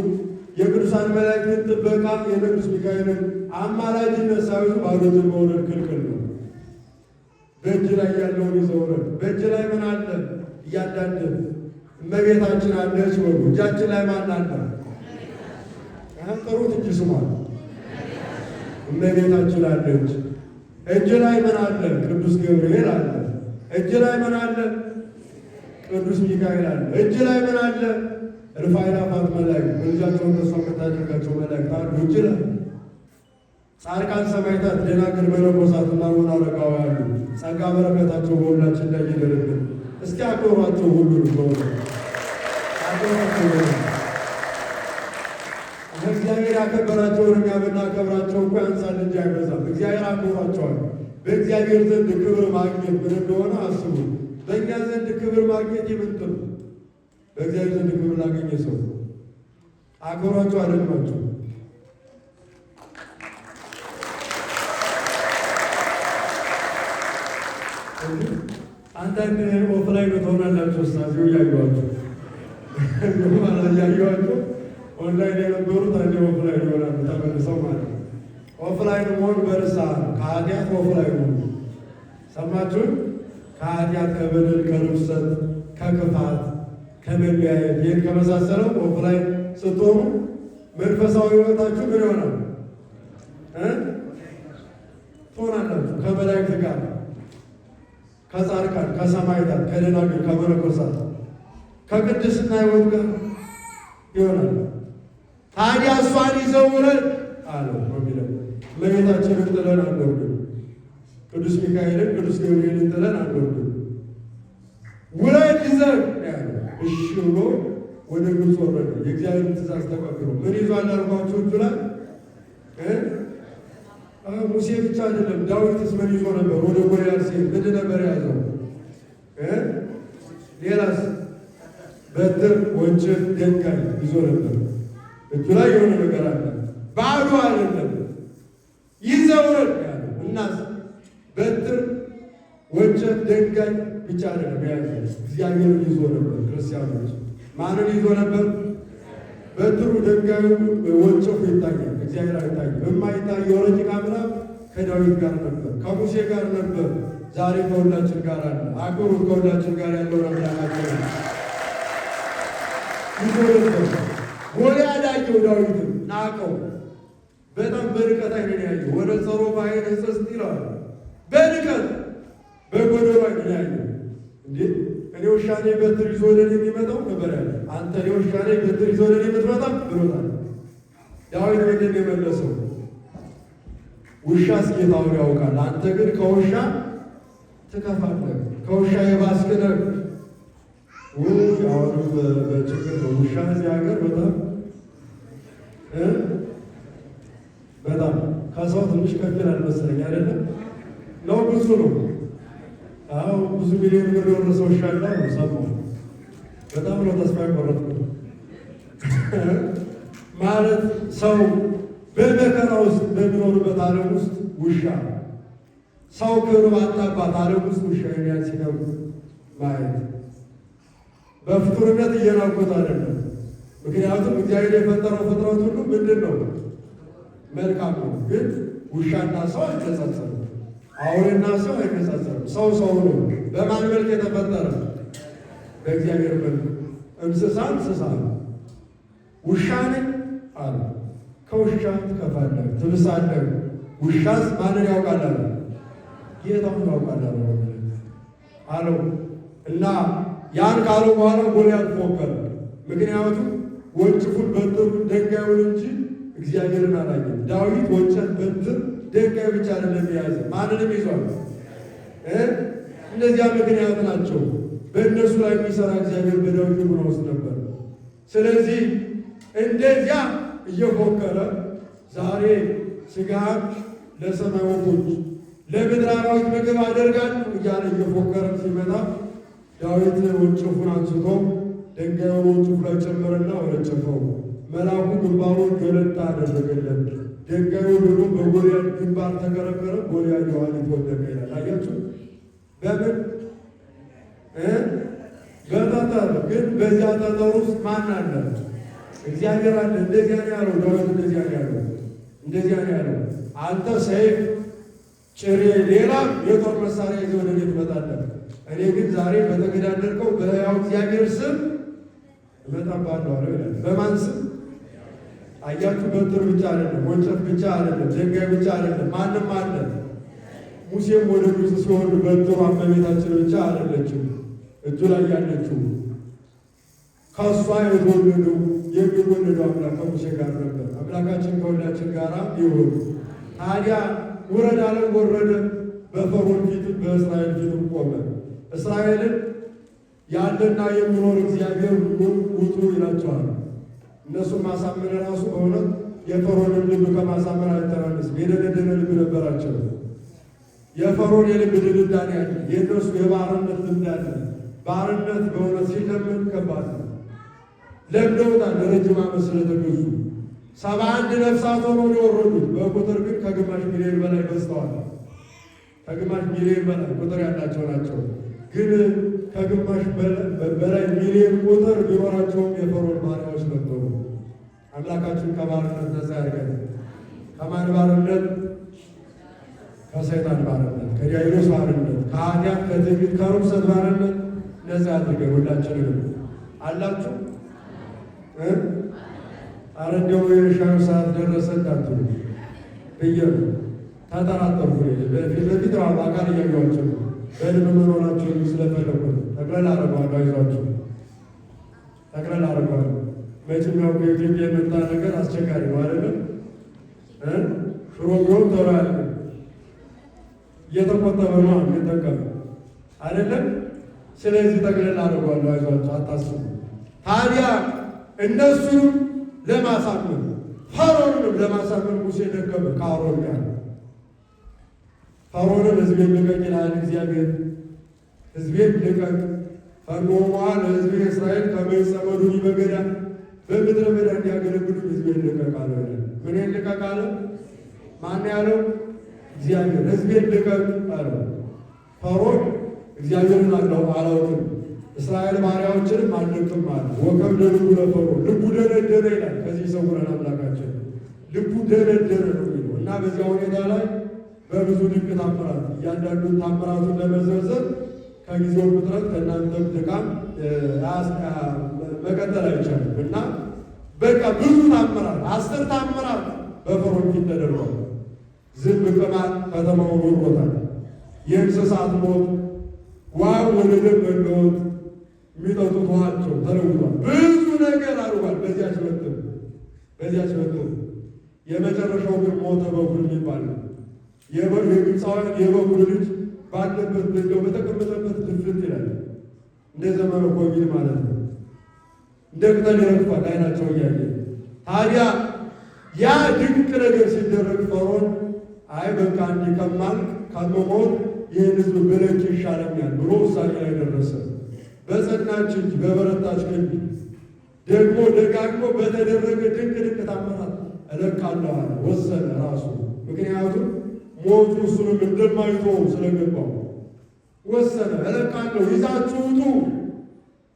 የቅዱሳን መላእክትን ጥበቃ የቅዱስ ሚካኤልን አማላጅነት ሳይዙ ባዶ እጅን መውረድ ክልክል ነው። በእጅ ላይ ያለውን ይዘው ውረድ። በእጅ ላይ ምን አለ? እያንዳንድ እመቤታችን አለች በሉ። እጃችን ላይ ማን አለ? ጥሩት እንጂ ስሟል። እመቤታችን አለች። እጅ ላይ ምን አለ? ቅዱስ ገብርኤል አለ። እጅ ላይ ምን አለ? ቅዱስ ሚካኤል አለ። እጅ ላይ ምን አለ? እልፍ አእላፋት መላእክት በእጃቸውን ተስፋ የምታደርጋቸው መላእክት አሉ እጅ ላይ። ጻድቃን ሰማዕታት፣ ደናግል፣ መነኮሳትና አቡነ አረጋዊ አሉ። ጸጋ በረከታቸው በሁላችን ላይ ይደርብን። እስኪ አክብሯቸው ሁሉን በሆነ አክብሯቸው። እግዚአብሔር ያከበራቸውን እኛ ብናከብራቸው እኮ ያንሳል እንጂ አይበዛም። እግዚአብሔር አክብሯቸዋል። በእግዚአብሔር ዘንድ ክብር ማግኘት ምን እንደሆነ አስቡ። በእኛ ዘንድ ክብር ማግኘት ይምንጥም። በእግዚአብሔር ዘንድ ክብር ላገኘ ሰው አክብሯቸው፣ አደግሟቸው። አንዳንድ ኦፍላይን ትሆናላችሁ። ስታዚሁ እያየኋቸው እያየኋቸው ኦንላይን የነበሩት አንዴ ኦፍላይን ይሆናሉ ተመልሰው ማለት ነው። ኦፍላይን መሆን በርሳ ከኃጢአት ኦፍላይን ሆኑ። ሰማችሁን? ከኃጢአት ከበደል፣ ከርኩሰት፣ ከክፋት፣ ከመለያየት ይህን ከመሳሰለው ኦፍላይን ስትሆኑ መንፈሳዊ ሕይወታችሁ ምን ይሆናል? ትሆናላችሁ ከመላእክት ጋር፣ ከጻድቃን፣ ከሰማዕታት፣ ከደናግል፣ ከመነኮሳት፣ ከቅድስና ሕይወት ጋር ይሆናል። ታዲያ እሷን ይዘው ውረድ አለው የሚለው እመቤታችንን ጥለን አንወርድም። ቅዱስ ሚካኤልን ቅዱስ ገብርኤልን ጥለን አንወርድም። ውረድ ይዘህ ያለው እሺ ብሎ ወደ ግብፅ ወረደ። የእግዚአብሔርን ትእዛዝ ተቀብሎ ምን ይዟል አልኳችሁ? እጁ ላይ ሙሴ ብቻ አይደለም፣ ዳዊትስ ምን ይዞ ነበር? ወደ ጎልያድ ሲሄድ ምንድን ነበር የያዘው? ሌላስ? በትር፣ ወንጭፍ፣ ድንጋይ ይዞ ነበር። እጁ ላይ የሆነ ነገር አለ። ባዶ አይደለም። ይዘህ ውረድ ያለው እናስ በትር፣ ወንጭፍ፣ ድንጋይ ብቻ አይደለም የያዘው፣ እግዚአብሔርን ይዞ ነበር። ክርስቲያኖች ማንን ይዞ ነበር? በትሩ፣ ድንጋዩ፣ ወንጭፉ ይታያል፣ እግዚአብሔር አይታይም። የማይታየው ረቂቅ አምላክ ከዳዊት ጋር ነበር፣ ከሙሴ ጋር ነበር። ዛሬ ከሁላችን ጋር አለ። አክብሩት። ከሁላችን ጋር ያለውን አምላካችን ይዞ ነበር። ጎልያድ አየው፣ ዳዊትን ናቀው። በጣም በርቀት አይን ያየው። ወደ ጸሮ ባይን ህጽስት ይለዋል። በርቀት በጎደሎ አይን ያየው። እንዴ እኔ ውሻ ነኝ በትር ይዞ ወደ እኔ የሚመጣው ነበር ያለ። አንተ እኔ ውሻ ነኝ በትር ይዞ ወደ እኔ የምትመጣ ብሎታል። ዳዊት ምንድን ነው የመለሰው? ውሻስ ጌታውን ያውቃል፣ አንተ ግን ከውሻ ትከፋለህ፣ ከውሻ የባስክ ነህ። አሁንም በችግር ነው ውሻ እዚህ ሀገር በጣም ከሰው ትንሽ ከፍ ይላል መሰለኝ አይደለም ነው? ብዙ ነው። አዎ ብዙ ሚሊዮን ብር የወረሰው ውሻ አለ ነው ሰማሁ። በጣም ነው ተስፋ የቆረጥኩት። ማለት ሰው በመከራ ውስጥ በሚኖርበት ዓለም ውስጥ ውሻ ሰው ክብር ባጣባት ዓለም ውስጥ ውሻ የሚያን ሲነቡ ማየት በፍጡርነት እየናቁት አይደለም። ምክንያቱም እግዚአብሔር የፈጠረው ፍጥረት ሁሉ ምንድን ነው? መልካም ነው። ግን ውሻና ሰው አይነጻጸርም። አውሬና ሰው አይነጻጸርም። ሰው ሰው ነው። በማን መልክ የተፈጠረ? በእግዚአብሔር መልክ። እንስሳ እንስሳ ነው። ውሻ ነኝ አለ። ከውሻ ትከፋለህ፣ ትብሳለህ። ውሻስ ማንን ያውቃል አለ? ጌታውን ያውቃል አለው እና ያን ካለው በኋላ ጎልያድ ፎከረ። ምክንያቱም ወንጭፉን፣ በትሩን፣ ድንጋዩን እንጂ እግዚአብሔርን አላየም። ዳዊት ወንጭፍ፣ በትር፣ ድንጋይ ብቻ አይደለም የያዘ፣ ማንንም ይዟል። እነዚያ ምክንያት ናቸው። በእነሱ ላይ የሚሰራ እግዚአብሔር በዳዊት ልቡና ውስጥ ነበር። ስለዚህ እንደዚያ እየፎከረ ዛሬ ሥጋን ለሰማይ ወፎች ለምድር አራዊት ምግብ አደርጋለሁ እያለ እየፎከረ ሲመጣ ዳዊት ወንጭፉን አንስቶ ድንጋዩን ወንጭፉ ላይ ጨመረና ወነጨፈው። መልአኩ ግንባሩን ገለጣ አደረገለት። ድንጋዩ ደግሞ በጎልያድ ግንባር ተከረከረ። ጎልያድ የኋሊት ወደቀ ይላል። አያችሁ በምን በጠጠር ግን በዚያ ጠጠር ውስጥ ማን አለ? እግዚአብሔር አለ። እንደዚያ ነው ያለው ዳዊት። እንደዚያ ነው ያለው። እንደዚያ ነው ያለው። አንተ ሰይፍ፣ ጭሬ፣ ሌላ የጦር መሳሪያ ይዘህ ወደ እኔ ትመጣለህ። እኔ ግን ዛሬ በተገዳደርከው በሕያው እግዚአብሔር ስም እመጣብሃለሁ አለው ይላል። በማን ስም? አያችሁ በትር ብቻ አይደለም፣ ወንጭፍ ብቻ አይደለም፣ ድንጋይ ብቻ አይደለም፣ ማንም አለ። ሙሴም ወደ ግብፅ ሲወርድ በትሩ እመቤታችን ብቻ አይደለችም እጁ ላይ ያለችው። ከእሷ የተወለደው የሚወለደው አምላክ ከሙሴ ጋር ነበር። አምላካችን ከሁላችን ጋር ይሁን። ታዲያ ውረድ አለው፣ ወረደ። በፈርዖን ፊትም በእስራኤል ፊትም ቆመ። እስራኤልን ያለና የሚኖር እግዚአብሔር ሁሉም ውጡ ይላቸዋል። እነሱም ማሳመን ራሱ በእውነት የፈርዖንን ልብ ከማሳመን አይተናነስም። የደነደነ ልብ ነበራቸው። የፈርዖን የልብ ድንዳኔ ያለ፣ የእነሱ የባርነት ልብ ያለ። ባርነት በእውነት ሲለምን ከባድ ነው። ለምደውታል። ለረጅም ዓመት ስለተገዙ 71 ነፍሳት ሆነው የወረዱት በቁጥር ግን ከግማሽ ሚሊዮን በላይ በዝተዋል። ከግማሽ ሚሊዮን በላይ ቁጥር ያላቸው ናቸው። ግን ከግማሽ በላይ ሚሊዮን ቁጥር ቢኖራቸውም የፈርዖን ባሪያዎች ነበሩ። አምላካችን ከባርነት ነፃ ያድርገን። ከማን ባርነት? ከሰይጣን ባርነት፣ ከዲያብሎስ ባርነት፣ ከኃጢአት፣ ከትዕቢት፣ ከርኩሰት ባርነት ነፃ ያድርገን። ሁላችንም አላችሁ አረ እንደው የሻዩ ሰዓት ደረሰ እንዳትሉ ብዬ ተጠራጠርኩ። በፊት ለፊት አካል እያየኋቸው በልብ መኖራቸው ስለፈለጉ ጠቅለል አደርገዋለሁ። አይዟችሁ ጠቅለል አደርገዋለሁ። መቼም ያው ከኢትዮጵያ የመጣ ነገር አስቸጋሪ ነው አይደለም? ሽሮ ቢሆን ቶሎ ያለ እየተቆጠበ ነው የሚጠቀም አይደለም? ስለዚህ ጠቅለል አደርገዋለሁ። አይዟችሁ አታስቡ። ታዲያ እነሱንም ለማሳመን ፈርዖንንም ለማሳመን ሙሴ ደከመ ከአሮን ጋር። ፈርዖንን ሕዝቤን ልቀቅ ይላል እግዚአብሔር። ሕዝቤን ልቀቅ ፈኖማ ለሕዝቤ እስራኤል ከመይጸ መዱኒ በገዳ በምድረ በዳ እንዲያገለግሉ ሕዝቤን ልቀቅ አለ። ምንን ልቀቅ አለ? ማን ያለው? እግዚአብሔር። ሕዝቤን ልቀቅ አለ። ፈርዖን እግዚአብሔርን አላውቅም እስራኤል ባሪያዎችንም አልለቅም አለ። ወከብ ለልቡ ለፈርዖን ልቡ ደነደነ ይላል። ከዚህ ይሰውረን አምላካችን። ልቡ ደነደነ ነው የሚለው እና በዚያ ሁኔታ ላይ በብዙ ድንቅ ታምራት እያንዳንዱን ታምራቱን ለመዘርዘር ከጊዜው ፍጥረት ከእናንተም ድካም መቀጠል አይቻልም እና በቃ ብዙ ታምራት 10 ታምራት በፈርዖን ፊት ተደርጓል። ዝንብ ቅማል ከተማውን ወሮታል። የእንስሳት ሞት፣ ውሃው ወደ ደም መለወጥ፣ የሚጠጡት ውሃቸው ተለውጧል። ብዙ ነገር አድርጓል። በዚያች በትር የመጨረሻው ግን ሞተ በኩር የሚባል ነው። የግብፃውያን የበኩር ልጅ ባለበት እንደው በተቀመጠበት ድፍት ይላል። እንደ ዘመነ ኮቪድ ማለት ነው። እንደ ቅጠል ይረግፋል አይናቸው እያየ። ታዲያ ያ ድንቅ ነገር ሲደረግ ፈርዖን አይ በቃ እንዲህ ከመሞት ይህን ሕዝብ ብለቅ ይሻለኛል ብሎ ውሳኔ ላይ ደረሰ። በጸናች እጅ በበረታች ክንድ ደግሞ ደጋግሞ በተደረገ ድንቅ ታምራት እለቃለሁ አለ። ወሰነ ራሱ። ምክንያቱም ሞቱ እሱንም እንደማይተው ስለገባው ወሰነ። እለቃለሁ፣ ይዛችሁ ውጡ፣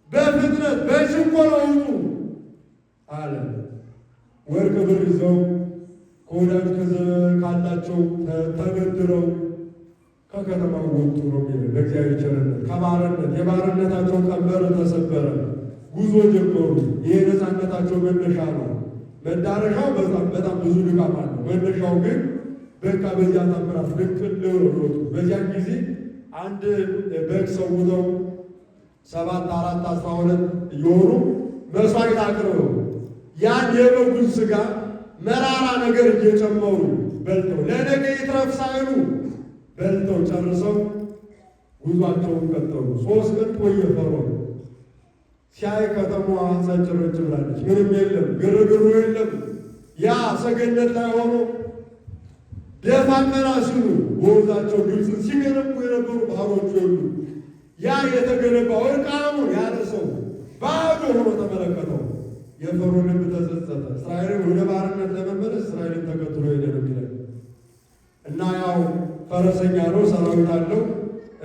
በፍጥነት በችኮላ ውጡ አለ። ወርቅ ብር ይዘው ከወዳጅ ካላቸው ተበድረው ከከተማው ወጡ ነው የሚለው ለእግዚአብሔር ቸርነት። ከባርነት የባርነታቸው ቀንበር ተሰበረ። ጉዞ ጀመሩ። ይሄ ነፃነታቸው መነሻ ነው። መዳረሻው በጣም ብዙ ድካም አለው። መነሻው ግን በቃ በዚያ ታምራት ድቅል ብሎ በዚያን ጊዜ አንድ በግ ሰውተው 7 4 12 እየሆኑ መስዋዕት አቅርበው ያን የበጉን ስጋ መራራ ነገር እየጨመሩ በልተው ለነገ ይትረፍ ሳይሉ በልተው ጨርሰው ጉዟቸውን ቀጠሉ። 3 ቀን ቆየ ፈርዖን። ሲያይ ከተማዋ ጸጥ ረጭ ብላለች። ምንም የለም፣ ግርግሩ የለም። ያ ሰገነት ላይ ሆኖ ደፋ ቀና ሲሉ በወዛቸው ግብፅን ሲገነቡ የነበሩ ባህሮች የሉ። ያ የተገነባው እርቃኑን ያለ ሰው ባዶ ሆኖ ተመለከተው። የፈርዖን ልብ ተጸጸተ። እስራኤልን ወደ ባርነት ለመመለስ እስራኤልን ተከትሎ ሄደ ነው የሚለው እና ያው ፈረሰኛ ነው፣ ሰራዊት አለው።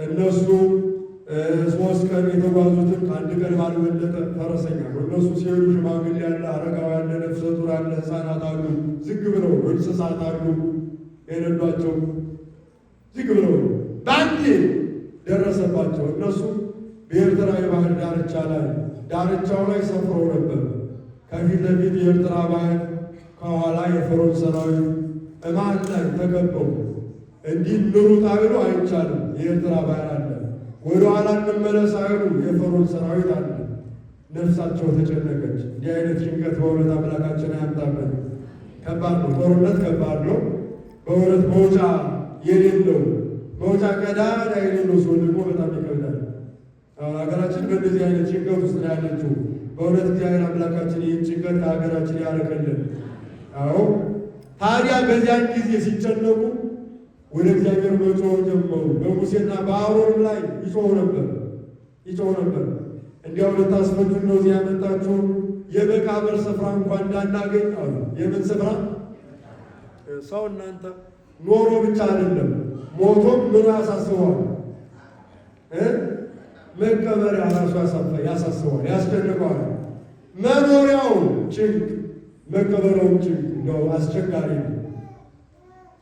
እነሱ 3 ቀን የተጓዙትን ከአንድ ቀን ባልበለጠ ፈረሰኛ ነው። እነሱ ሲሄዱ ሽማግሌ ያለ፣ አረጋዊ ያለ፣ ነፍሰ ጡር አለ፣ ሕፃናት አሉ። ዝግ ብለው እንስሳት አሉ የነዷቸው ዝግ ብለው በአንድ ደረሰባቸው። እነሱ በኤርትራ የባህር ዳርቻው ላይ ሰፍረው ነበር። ከፊት ለፊት የኤርትራ ባህር፣ ከኋላ የፈርዖን ሰራዊት እማን ላይ ተከበው እንዲህ እንሩጥ አይሉ አይቻልም። የኤርትራ ባህር አለ። ወደ ኋላ እንመለስ አይሉ የፈርዖን ሰራዊት አለ። ነፍሳቸው ተጨነቀች። እንዲህ አይነት ጭንቀት በእውነት አምላካችን አያምጣብን። ከባድ ነው። ጦርነት ከባድ ነው በእውነት። መውጫ የሌለው መውጫ ቀዳዳ የሌለው ሰው ደግሞ በጣም ይከብዳል። ሀገራችን በእንደዚህ አይነት ጭንቀት ውስጥ ነው ያለችው። በእውነት እግዚአብሔር አምላካችን ይህን ጭንቀት ለሀገራችን ያርቅልን። አዎ ታዲያ በዚያን ጊዜ ሲጨነቁ ወደ እግዚአብሔር መጮህ ጀመሩ። በሙሴና በአሮን ላይ ይጮሁ ነበር። እንዲያው ልታስፈቱን ነው እዚህ ያመጣችሁ? የመቃብር ስፍራ እንኳን እንዳናገኝ አሉ። የምን ስፍራ? ሰው እናንተ ኖሮ ብቻ አይደለም ሞቶም ምን ያሳስበዋል? መቀበሪያ ራሱ ያሳስበዋል፣ ያስጨንቀዋል። መኖሪያው ጭንቅ፣ መቀበሪያው ጭንቅ። እንዲያው አስቸጋሪ ነው።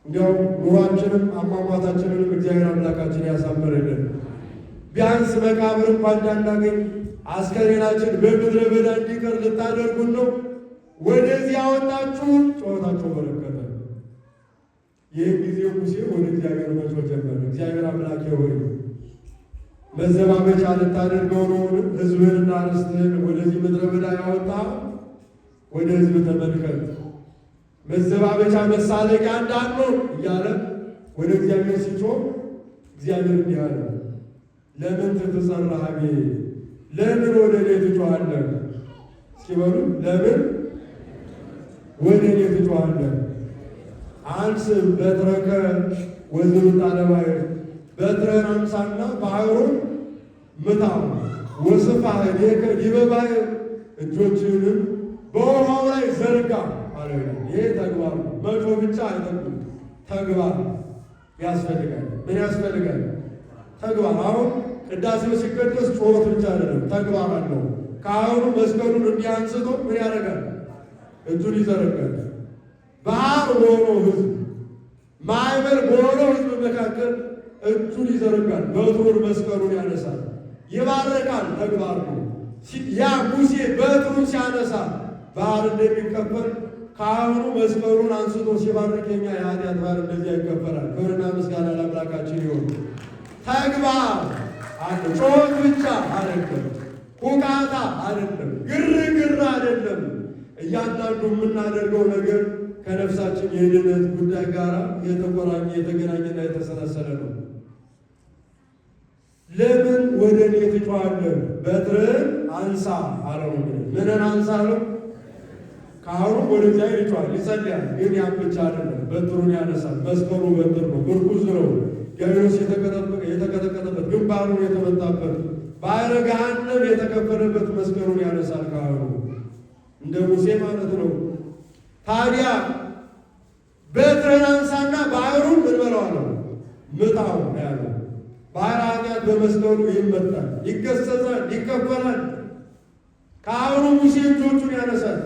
እንዲያው ኑሯችንም አሟሟታችንንም እግዚአብሔር አምላካችን ያሳምርልን። ቢያንስ መቃብር እንኳን እንዳናገኝ አስከሬናችን በምድረ በዳ እንዲቀር ልታደርጉን ነው? ወደዚህ ያወጣችሁ ጩኸታቸው በረከተ። ይህን ጊዜ ሙሴ ወደ እግዚአብሔር መጮህ ጀመረ። እግዚአብሔር አምላኬ ሆይ መዘባበቻ ልታደርገው ነውን? ሕዝብህንና ርስትህን ወደዚህ ምድረ በዳ ያወጣ ወደ ሕዝብ ተመልከት፣ መዘባበቻ መሳለቂያ እንዳንሆን እያለ ወደ እግዚአብሔር ሲጮህ እግዚአብሔር እንዲህ አለ፣ ለምን ትትጸራሃቤ? ለምን ወደ እኔ ትጮኻለህ? እስኪበሉ ለምን ወደ እኔ ትጮኻለህ? አንስ በትረከ ወዝብጣ ለባሕር፣ በትረህን አንሳና ባሕሩን ምታው። ወስፋህ ዲበ ባሕር፣ እጆችህንም በውሃው ላይ ዘርጋ አለ። ይሄ ተግባር መጮህ ብቻ አይጠቅም፣ ተግባር ያስፈልጋል። ምን ያስፈልጋል? ተግባር። አሁን ቅዳሴው ሲቀደስ ጩኸት ብቻ አይደለም፣ ተግባር አለው። ካህኑ መስቀሉን እንዲያንስቶ ምን ያደርጋል? እጁን ይዘረጋል። ባህር በሆነው ሕዝብ ማዕበል በሆነው ሕዝብ መካከል እጁን ይዘረጋል። በትሩን መስቀሉን ያነሳል፣ ይባርካል። ተግባር ነው። ያ ሙሴ በትሩን ሲያነሳ ባህር እንደሚከፈል ካህኑ መስቀሉን አንስቶ ሲባርክ የኛ የኃጢአት ባህር እንደዚያ ይከፈላል። ክብርና ምስጋና ለአምላካችን ይሁን። ተግባር አለ። ጮት ብቻ አይደለም፣ ሁካታ አይደለም፣ ግርግር አይደለም። እያንዳንዱ የምናደርገው ነገር ከነፍሳችን የድነት ጉዳይ ጋር የተቆራኘ የተገናኘና የተሰናሰለ ነው። ለምን ወደ እኔ ትጮኻለህ? በትርህን አንሳ አለው። ምንን አንሳ አለው? ካህኑ ወደ እግዚአብሔር ይጮኻል፣ ይጸልያል። ግን ያን ብቻ አይደለም፣ በትሩን ያነሳል። መስቀሉ በትር ነው፣ ምርኩዝ ነው። ዲያብሎስ የተቀጠቀጠበት፣ ግንባሩን የተመታበት፣ ባሕረ ገሃነም የተከፈለበት መስቀሉን ያነሳል ካህኑ፣ እንደ ሙሴ ማለት ነው። ታዲያ በትርህን አንሳና ባሕሩን ምን በለው አለው? ምታው ያለው። ባሕረ ኃጢአት በመስቀሉ ይመታል፣ ይገሰጻል፣ ይከፈላል። ካህኑ ሙሴ እጆቹን ያነሳል።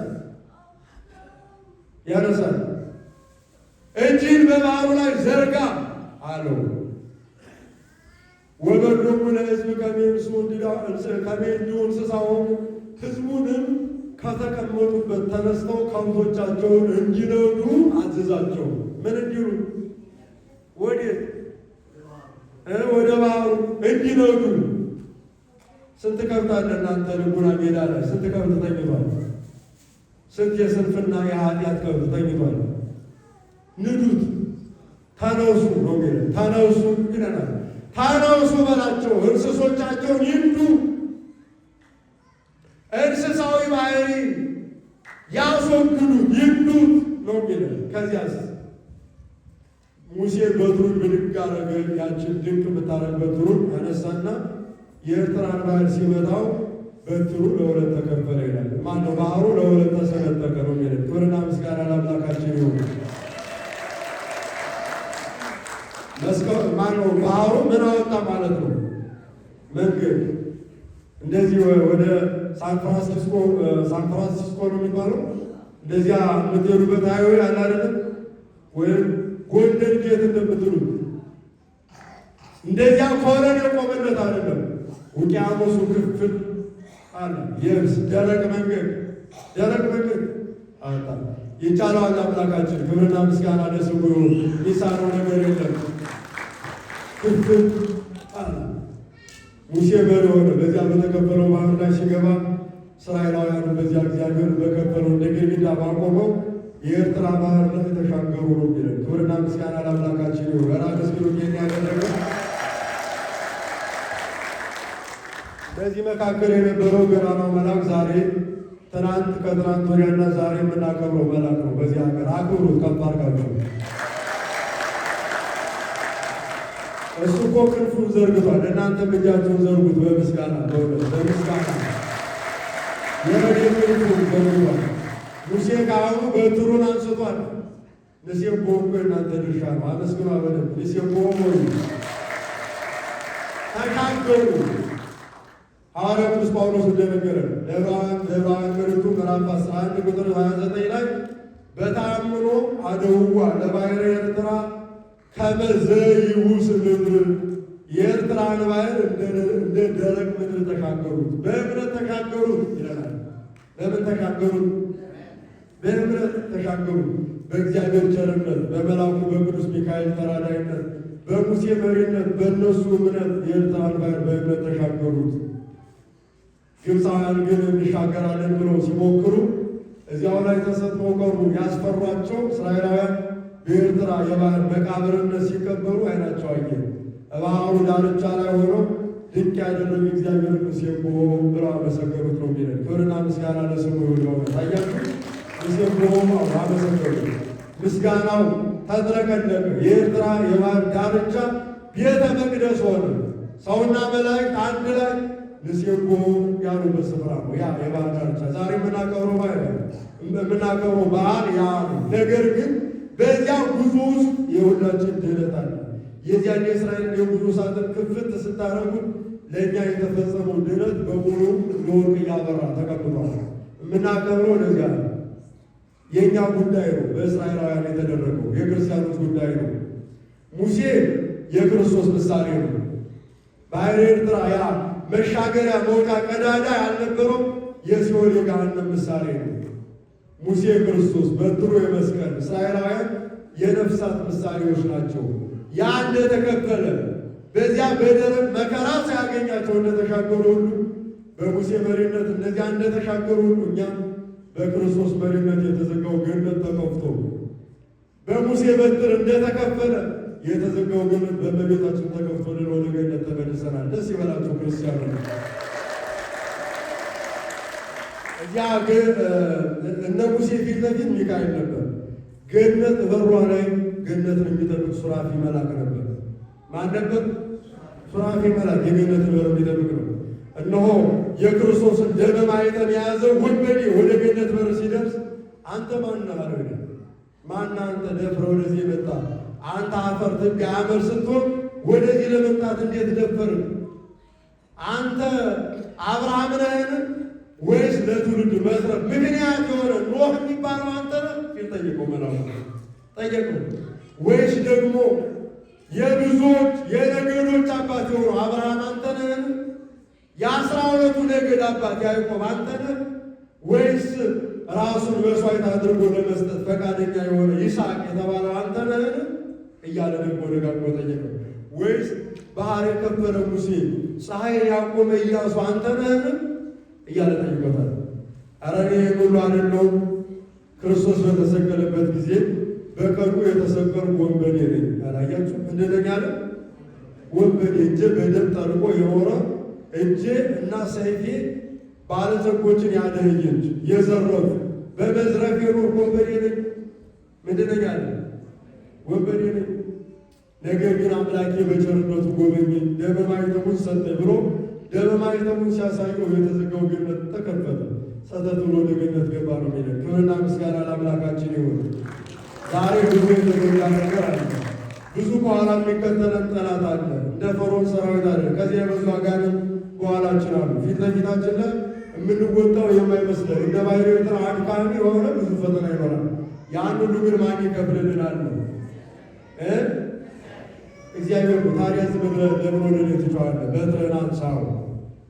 እጅን በባህሩ ላይ ዘርጋ አለው። ወበዶሙ ለሕዝብ ከመይምሱ ከመይንዱ እንስሳሆሙ ሕዝቡንም ከተቀመጡበት ተነስተው ከብቶቻቸውን እንዲነዱ አዘዛቸው። ምን እንዲሉ? ወዴት? ወደ ባህሩ እንዲነዱ። ስንት ከብት አለ እናንተ ልቡና ሜዳ ላይ? ስንት ከብት ተኝቷል? ስንት የስንፍና የኃጢአት ከብት ተኝቷል? ንዱት፣ ተነሱ ነው የሚለው። ተነሱ ይለናል። ተነሱ በላቸው፣ እንስሶቻቸውን ይንዱ። እንስሳዊ ባህሪ ያስወግዱት፣ ይንዱት ነው የሚለው። ከዚያስ ሙሴ በትሩን ብድግ አደረገ። ያችን ድንቅ የምታረግ በትሩን አነሳና የኤርትራን ባህር ሲመታው በትሩ ለሁለት ተከፈለ ይላል። ማነው? ባህሩ ለሁለት ተሰነጠቀ ነው የሚለው። ክብርና ምስጋና ለአምላካችን ይሁን። ማነው? ባህሩ ምን አወጣ ማለት ነው? መንገድ። እንደዚህ ወደ ሳን ፍራንሲስኮ ነው የሚባለው፣ እንደዚያ የምትሄዱበት ሃይዌይ አለ አይደለም? ወይም ጎልደን ጌት እንደምትሉት እንደዚያ ኮረን የቆመለት አይደለም። ውቅያኖሱ ክፍል አለ፣ የብስ ደረቅ መንገድ አወጣ። ይቻለዋል አምላካችን። ክብርና ምስጋና ለስሙ ይሁን። የሚሳነው ነገር የለም። ክፍል አለ። ሙሴ መሪ ሆነ። በዚያ በተከፈለው ባህር ላይ ሲገባ እስራኤላውያኑ በዚያ እግዚአብሔር በከፈለው እንደ ግድግዳ ባቆመው የኤርትራ ባህር ላይ ተሻገሩ ነው የሚለን። ክብርና ምስጋና ለአምላካችን ይሁን። በራስ ግሩም ያደረገ በዚህ መካከል የነበረው ገናናው መልአክ ዛሬ ትናንት ከትናንት ወዲያና ዛሬ የምናከብረው መልአክ ነው። በዚህ ሀገር አክብሩት፣ ከፍ አድርጋችሁ። እሱ እኮ ክንፉን ዘርግቷል። እናንተም እጃችሁን ዘርጉት በምስጋና በምስጋና የረድኤት ክንፉን ዘርግቷል። ሙሴ ካህኑ በትሩን አንስቷል። ንሴም ቦሞ የእናንተ ድርሻ ነው። አመስግኑ በደንብ። ንሴም ቦሞ ተሻገሩ። ሐዋርያው ቅዱስ ጳውሎስ እንደነገረን ለዕብራውያን መልእክቱ ምዕራፍ 11 ቁጥር 29 ላይ በተአምኖ አደውዋ ለባሕረ ኤርትራ ከመ ዘይውስ ምድር፣ የኤርትራን ባሕር እንደ ደረቅ ምድር ተሻገሩት፣ በእምነት ተሻገሩት ይለናል። በምን ተሻገሩት? በእምነት ተሻገሩት። በእግዚአብሔር ቸርነት፣ በመልአኩ በቅዱስ ሚካኤል ተራዳይነት፣ በሙሴ መሪነት፣ በእነሱ እምነት የኤርትራን ባሕር በእምነት ተሻገሩት። ግብፃውያን ግን እንሻገራለን ብለው ሲሞክሩ እዚያው ላይ ተሰጥመው ቀሩ። ያስፈሯቸው እስራኤላውያን በኤርትራ የባህር መቃብርነት ሲቀበሩ ዓይናቸው አየ። በባህሩ ዳርቻ ላይ ሆነው ድንቅ ያደረገ እግዚአብሔር ሙሴን ብለው አመሰገኑት ነው የሚለን። ክብርና ምስጋና ለስሙ ይሁን። ታያችሁ፣ ሙሴን አመሰገኑት። ምስጋናው ተጥለቀለቀ። የኤርትራ የባህር ዳርቻ ቤተ መቅደስ ሆነ። ሰውና መላእክት አንድ ላይ ንሴቦ ያሉበት ስፍራ ነው። ያ የባህር ዳርቻ ዛሬ የምናከብረው በዓል ያ ነው። ነገር ግን በዚያ ጉዞ ውስጥ የሁላችን ድኅነት አለ። የዚያን የእስራኤል የጉዞ ሳጥን ክፍት ስታረጉት ለእኛ የተፈጸመው ድኅነት በሙሉ እንደ ወርቅ እያበራ ተቀምጧል። የምናከብረው ለዚያ ነው። የእኛ ጉዳይ ነው። በእስራኤላውያን የተደረገው የክርስቲያኖች ጉዳይ ነው። ሙሴ የክርስቶስ ምሳሌ ነው። ባሕረ ኤርትራ ያ መሻገሪያ መውጫ ቀዳዳ ያልነበረው የሲኦል የገሃነም ምሳሌ ነው። ሙሴ ክርስቶስ በትሩ የመስቀል፣ እስራኤላውያን የነፍሳት ምሳሌዎች ናቸው። ያ እንደተከፈለ በዚያ በደረቅ መከራ ሳያገኛቸው እንደተሻገሩ ሁሉ በሙሴ መሪነት እነዚያ እንደተሻገሩ ሁሉ እኛም በክርስቶስ መሪነት የተዘጋው ገነት ተከፍቶ በሙሴ በትር እንደተከፈለ የተዘጋው ገነት በእመቤታችን ተከፍቶልን ወደ ገነት ተመልሰናል። ደስ ይበላችሁ ክርስቲያኖች። እዚያ እነ ሙሴ ፊት ለፊት ሚካኤል ነበር። ገነት በሯ ላይ ገነትን የሚጠብቅ ሱራፊ መልአክ ነበር። ማን ነበር? ሱራፊ መልአክ የገነትን በር የሚጠብቅ ነው። እነሆ የክርስቶስን ደመ ማኅተም የያዘው ወንበዴ ወደ ገነት በር ሲደርስ አንተ ማን ነህ አለው። ማን አንተ ደፍረህ ወደዚህ የመጣ አንተ አፈር ትቢያ አመድ ስትሆን ወደዚህ ለመምጣት እንዴት ደፈርህ? አንተ አብርሃም ነህን? ወይስ ለትውልድ መትረፍ ምክንያት የሆነ ኖህ የሚባለው አንተ ነህ ሲል ጠየቀው። መላኩ ጠየቀው። ወይስ ደግሞ የብዙዎች የነገዶች አባት የሆነው አብርሃም አንተ ነህን? የ12ቱ ነገድ አባት ያዕቆብ አንተ ነህ? ወይስ ራሱን መስዋዕት አድርጎ ለመስጠት ፈቃደኛ የሆነ ይስሐቅ የተባለው አንተ ነህን? እያለ ደግሞ ደጋግሞ ጠየቀው። ወይስ ባህር የከፈለ ሙሴ ፀሐይን ያቆመ ኢያሱ አንተ ነህን? እያለ ጠይቆታል። ኧረ እኔ ሁሉ አይደለሁም፣ ክርስቶስ በተሰቀለበት ጊዜ በቀኑ የተሰቀሉ ወንበዴ ነኝ። አላያችሁ? እንደነኛ አለ ወንበዴ፣ እጄ በደም ጠልቆ የኖረ እጄ እና ሰይፌ ባለጸጎችን ያደህየች የዘረፉ በመዝረፍ የኖርኩ ወንበዴ ነኝ። ምንድነኛ አለ? ወንበዴ ነኝ። ነገር ግን አምላኬ በቸርነቱ ጎበኘኝ፣ ደመ ማኅተሙን ሰጠኝ ብሎ ደመ ማኅተሙን ሲያሳየው የተዘጋው ገነት ተከፈተ። ሰተት ብሎ ወደ ገነት ገባ ነው የሚለው። ክብርና ምስጋና ለአምላካችን ይሁን። ዛሬ ብዙ የተዘጋ ነገር አለ። ብዙ በኋላ የሚከተለን ጠላት አለ። እንደ ፈርዖን ሰራዊት አለ። ከዚህ የበዙ አጋንንት በኋላችን አሉ። ፊት ለፊታችን ላይ የምንወጣው የማይመስለን እንደ ባሕረ ኤርትራ አድካሚ የሆነ ብዙ ፈተና ይኖራል። ያን ሁሉ ግን ማን ይከፍልልናል ነው? እግዚአብሔር ነው። ታዲያ ዝም ብለህ ለምን ወደ እኔ ትጮኻለህ? በትረህን አንሳው፣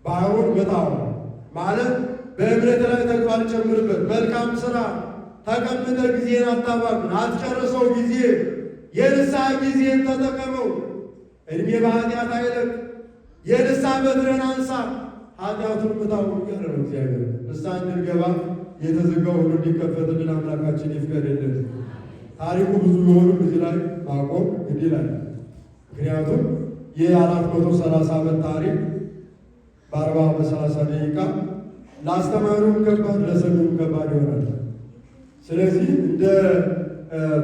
ባህሩን ምታው ማለት በእምነት ላይ ተግባር ጨምርበት። መልካም ሥራ ተቀምጠ ጊዜን አታባክን፣ አትጨርሰው። ጊዜ የንስሐ ጊዜን ተጠቀመው። እድሜ በኃጢአት አይለቅ። የንስሐ በትረህን አንሳ፣ ኃጢአቱን ምታው እያለ ነው እግዚአብሔር። ንስሐ እንድንገባ የተዘጋው ሁሉ እንዲከፈትልን አምላካችን ይፍቀድልን። ታሪኩ ብዙ ቢሆንም እዚህ ላይ ማቆም ግድ ይላል። ምክንያቱም የ430 ዓመት ታሪክ በ40 በ30 ደቂቃ ለአስተማሪውም ከባድ ለሰሚውም ከባድ ይሆናል። ስለዚህ እንደ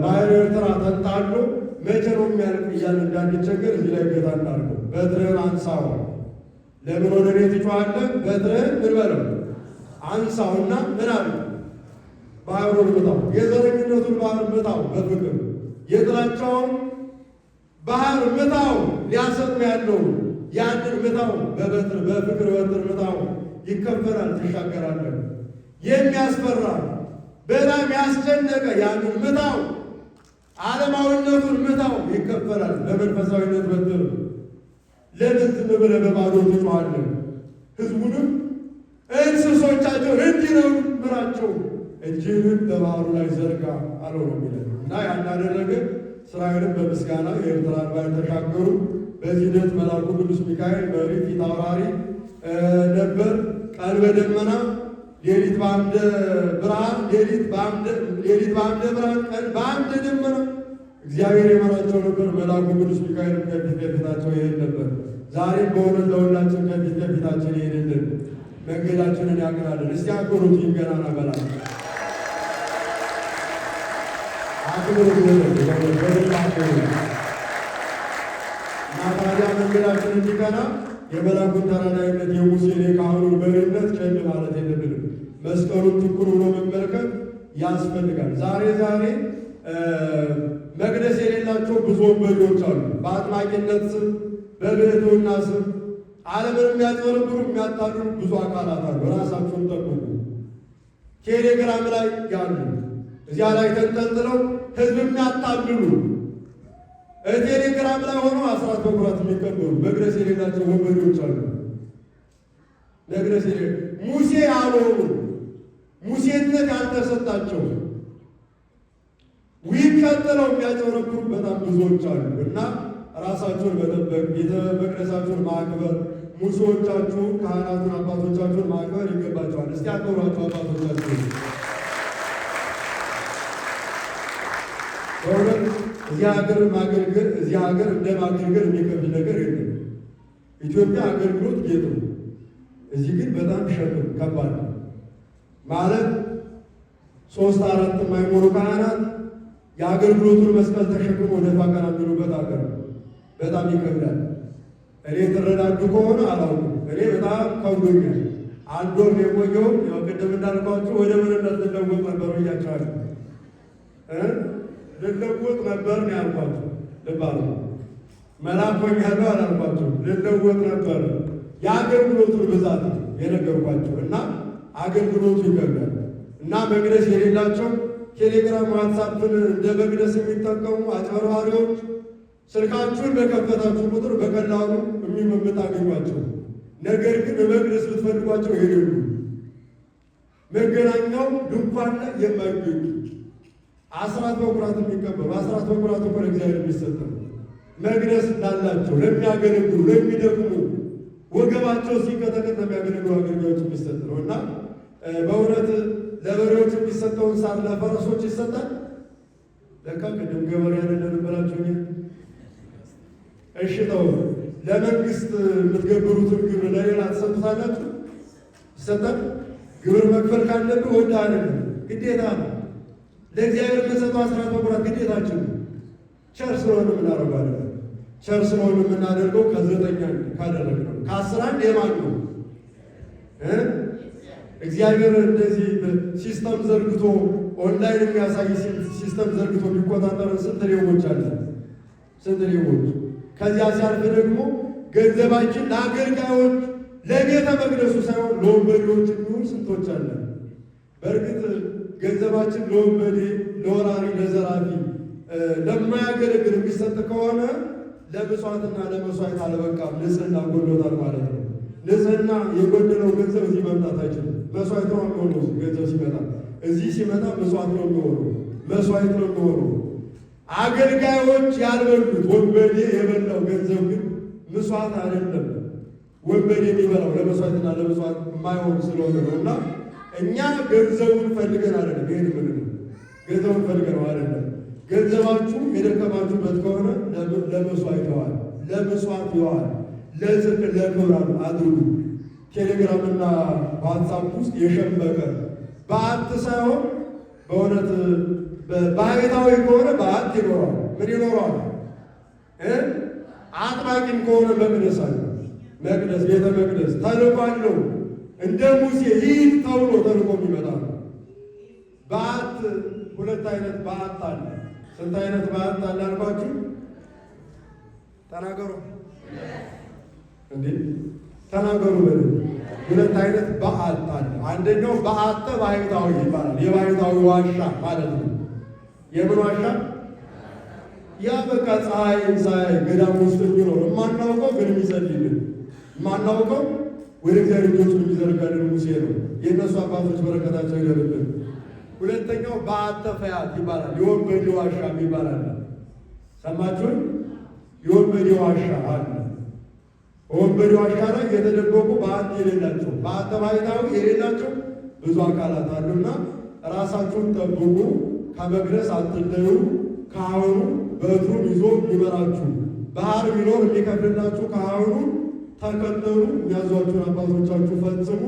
ባሕረ ኤርትራ ተንጣሎ መቼ ነው የሚያልቅ እያልን እንዳንቸገር እዚህ ላይ ገታ እናድርገው። በትረህን አንሳው። ለምን ወደ እኔ ትጮኻለህ? በትረህን ምን በለው አንሳውና ምን አለ? ባህሩን ምታው። የዘረኝነቱን ባህር ምታው በፍቅር የጥላቻውን ባህር ምታው። ሊያሰጥም ያለው ያንን ምታው በበትር በፍቅር በትር ምታው። ይከፈላል፣ ትሻገራለህ። የሚያስፈራ በጣም ያስጨነቀ ያንን ምታው። ዓለማዊነቱን ምታው፣ ይከፈላል። በመንፈሳዊነት በትር። ለምን ዝም ብለህ በባዶ ትጮኻለህ? ሕዝቡንም እንስሶቻቸውን እንዲህ ነው ምራቸው፣ እጅህን በባህሩ ላይ ዘርጋ አለው ነው የሚለው እና ያን አደረገ። እስራኤልን በምስጋና የኤርትራን ባሕር ተሻገሩ። በዚህ ዕለት መልአኩ ቅዱስ ሚካኤል መሪ ፊት አውራሪ ነበር። ቀን በደመና ሌሊት በአምደ ብርሃን፣ ሌሊት በአምደ ብርሃን፣ ቀን በአምደ ደመና እግዚአብሔር የመራቸው ነበር። መልአኩ ቅዱስ ሚካኤል ከፊት ለፊታቸው ይሄድ ነበር። ዛሬም በእውነት ለሁላችን ከፊት ለፊታችን ይሄድልን፣ መንገዳችንን ያቅናልን። እስቲ አክብሩት ይህን ገናና መልአክ እና ታዲያ መንገዳችን እንዲቀና የመልአኩን ተራዳኢነት የሙሴን የካህኑን መሪነት ቸል ማለት የለብንም። መስቀሉን ትኩር ብሎ መመልከት ያስፈልጋል። ዛሬ መቅደስ የሌላቸው ብዙ ወንበዴዎች አሉ። በአጥማቂነት ስም በብሕትውና ስም ዓለምን የሚያጭበረብሩ የሚያታልሉ ብዙ አካላት አሉ። ራሳቸውን ጠብቁ። ቴሌግራም ላይ ያሉ እዚያ ላይ ተንጠልጥለው ሕዝብ የሚያታልሉ ቴሌግራም ላይ ሆኖ አስራት በኩራት የሚቀበሉ መቅደስ የሌላቸው ወንበዴዎች አሉ። መቅደስ ሙሴ ያልሆኑ ሙሴነት ያልተሰጣቸው ቀጥለው የሚያጨበረብሩ በጣም ብዙዎች አሉ እና ራሳቸውን መጠበቅ፣ ቤተ መቅደሳቸውን ማክበር፣ ሙሴዎቻችሁን ካህናቱን አባቶቻችሁን ማክበር ይገባቸዋል። እስቲ አክብሯቸው አባቶቻችሁን። በእውነት እዚህ ሀገር ማገልገል እዚህ ሀገር እንደ ማገልገል የሚከብድ ነገር የለም። ኢትዮጵያ አገልግሎት ጌጥ ነው። እዚህ ግን በጣም ሸክም ከባድ ነው። ማለት 3-4 የማይሞሉ ካህናት የአገልግሎቱን መስቀል ተሸክሞ ወደፋ ቀና የሚሉበት ሀገር ነው። በጣም ይከብዳል። እኔ ትረዳዱ ከሆነ አላውቅም። እኔ በጣም ከብዶኛል። አንድ ወር የቆየው ያው ቅድም እንዳልኳችሁ ወደ ምንነት ልለወጥ ነበር ብያቸዋለሁ። ልለወጥ ነበር ነው ያልኳቸው። ልባሉ መላኮኛለሁ አላልኳቸው። ልለወጥ ነበር የአገልግሎቱን ብዛት የነገርኳቸው እና አገልግሎቱ ይከብዳል እና መቅደስ የሌላቸው ቴሌግራም፣ ዋትሳፕን እንደ መቅደስ የሚጠቀሙ አጭበርባሪዎች ስልካችሁን በከፈታችሁ ቁጥር በቀላሉ የምታገኟቸው፣ ነገር ግን በመቅደስ ብትፈልጓቸው የሌሉ መገናኛው ድንኳን ላይ የማይገኙ አስራት በኩራት የሚቀበሉ አስራት በኩራት እኮ ለእግዚአብሔር የሚሰጥ ነው። መቅደስ ላላቸው ለሚያገለግሉ ለሚደክሙ ወገባቸው ሲቀጠቀጥ ለሚያገለግሉ አገልጋዮች የሚሰጥ ነው እና በእውነት ለበሬዎች የሚሰጠውን ሳር ለፈረሶች ይሰጣል። ለካ ቅድም ገበሬ አይደለም ብላችሁ እሺ ተው። ለመንግስት የምትገብሩትን ግብር ለሌላ ትሰጡታላችሁ? ይሰጣል? ግብር መክፈል ካለብህ ወደ አይደለም ግዴታ ነው። ለእግዚአብሔር የምንሰጠው አስራት በኩራት ግዴታችን ነው። ቸር ስለሆነ የምናደርገው ቸር ስለሆነ የምናደርገው ከዘጠኛ ካደረግነው ከአስራ አንድ የማን ነው? እግዚአብሔር እንደዚህ ሲስተም ዘርግቶ ኦንላይን የሚያሳይ ሲስተም ዘርግቶ የሚቆጣጠር ስንት ሌቦች አለ? ስንት ሌቦች። ከዚያ ሲያልፍ ደግሞ ገንዘባችን ለአገልጋዮች ለቤተ መቅደሱ ሳይሆን ለወንበዴዎች የሚሆን ስንቶች አለ። በእርግጥ ገንዘባችን ለወንበዴ፣ ለወራሪ፣ ለዘራፊ ለማያገለግል የሚሰጥ ከሆነ ለምጽዋትና ለመስዋዕት አልበቃም፣ ንጽሕና ጎድሎታል ማለት ነው። ንጽሕና የጎደለው ገንዘብ እዚህ መምጣት አይችልም። መስዋዕት ነው የሚሆነው። ገንዘብ ሲመጣ እዚህ ሲመጣ መስዋዕት ነው የሚሆነው፣ መስዋዕት ነው የሚሆነው። አገልጋዮች ያልበሉት ወንበዴ የበላው ገንዘብ ግን መስዋዕት አይደለም። ወንበዴ የሚበላው ለመስዋዕትና ለመስዋዕት የማይሆን ስለሆነ ነው። እና እኛ ገንዘቡን ፈልገን አይደለም። ይሄን ምን ገንዘቡን ፈልገን አይደለም። ገንዘባችሁ የደከማችሁበት ከሆነ ለመስዋዕት ይዋል፣ ለመስዋዕት ይዋል፣ ለዝክር ለክብር አድርጉ። ቴሌግራምና ዋትሳፕ ውስጥ የሸመቀ በዓት ሳይሆን በእውነት ባህታዊ ከሆነ በዓት ይኖረዋል። ምን ይኖረዋል? አጥባቂም ከሆነ መቅደስ አለ። መቅደስ ቤተ መቅደስ ተልእኮ አለው። እንደ ሙሴ ሂድ ተብሎ ተልእኮ የሚመጣ ነው። በዓት ሁለት አይነት በዓት አለ። ስንት አይነት በዓት አለ አልኳችሁ? ተናገሩ እንዴ! ተናገሩ በሉ። ሁለት አይነት በዓት አለ። አንደኛው በዓተ ባህታዊ ይባላል። የባህታዊ ዋሻ ማለት ነው። የምን ዋሻ? ያ በቃ ፀሐይ ገዳም ውስጥ የሚኖር የማናውቀው ግን የሚጸልይልን የማናውቀው ወደ እግዚአብሔር እጆቹን የሚዘረጋልን ሙሴ ነው። የእነሱ አባቶች በረከታቸው ይደርብን። ሁለተኛው በዓተ ፈያት ይባላል። የወንበዴ ዋሻ ይባላል። ሰማችሁን? የወንበዴ ዋሻ አለ። ወንበዴ ዋሻ ላይ የተደበቁ በዓት የሌላቸው በዓተ ባህታዊ የሌላቸው ብዙ አካላት አሉና ራሳችሁን ጠብቁ። ከመቅደስ አትለዩ። ካህኑ በትሩን ይዞ ይመራችሁ። ባህር ቢኖር የሚከፍልላችሁ ካህኑ ተከተሉ። የሚያዟችሁን አባቶቻችሁ ፈጽሙ።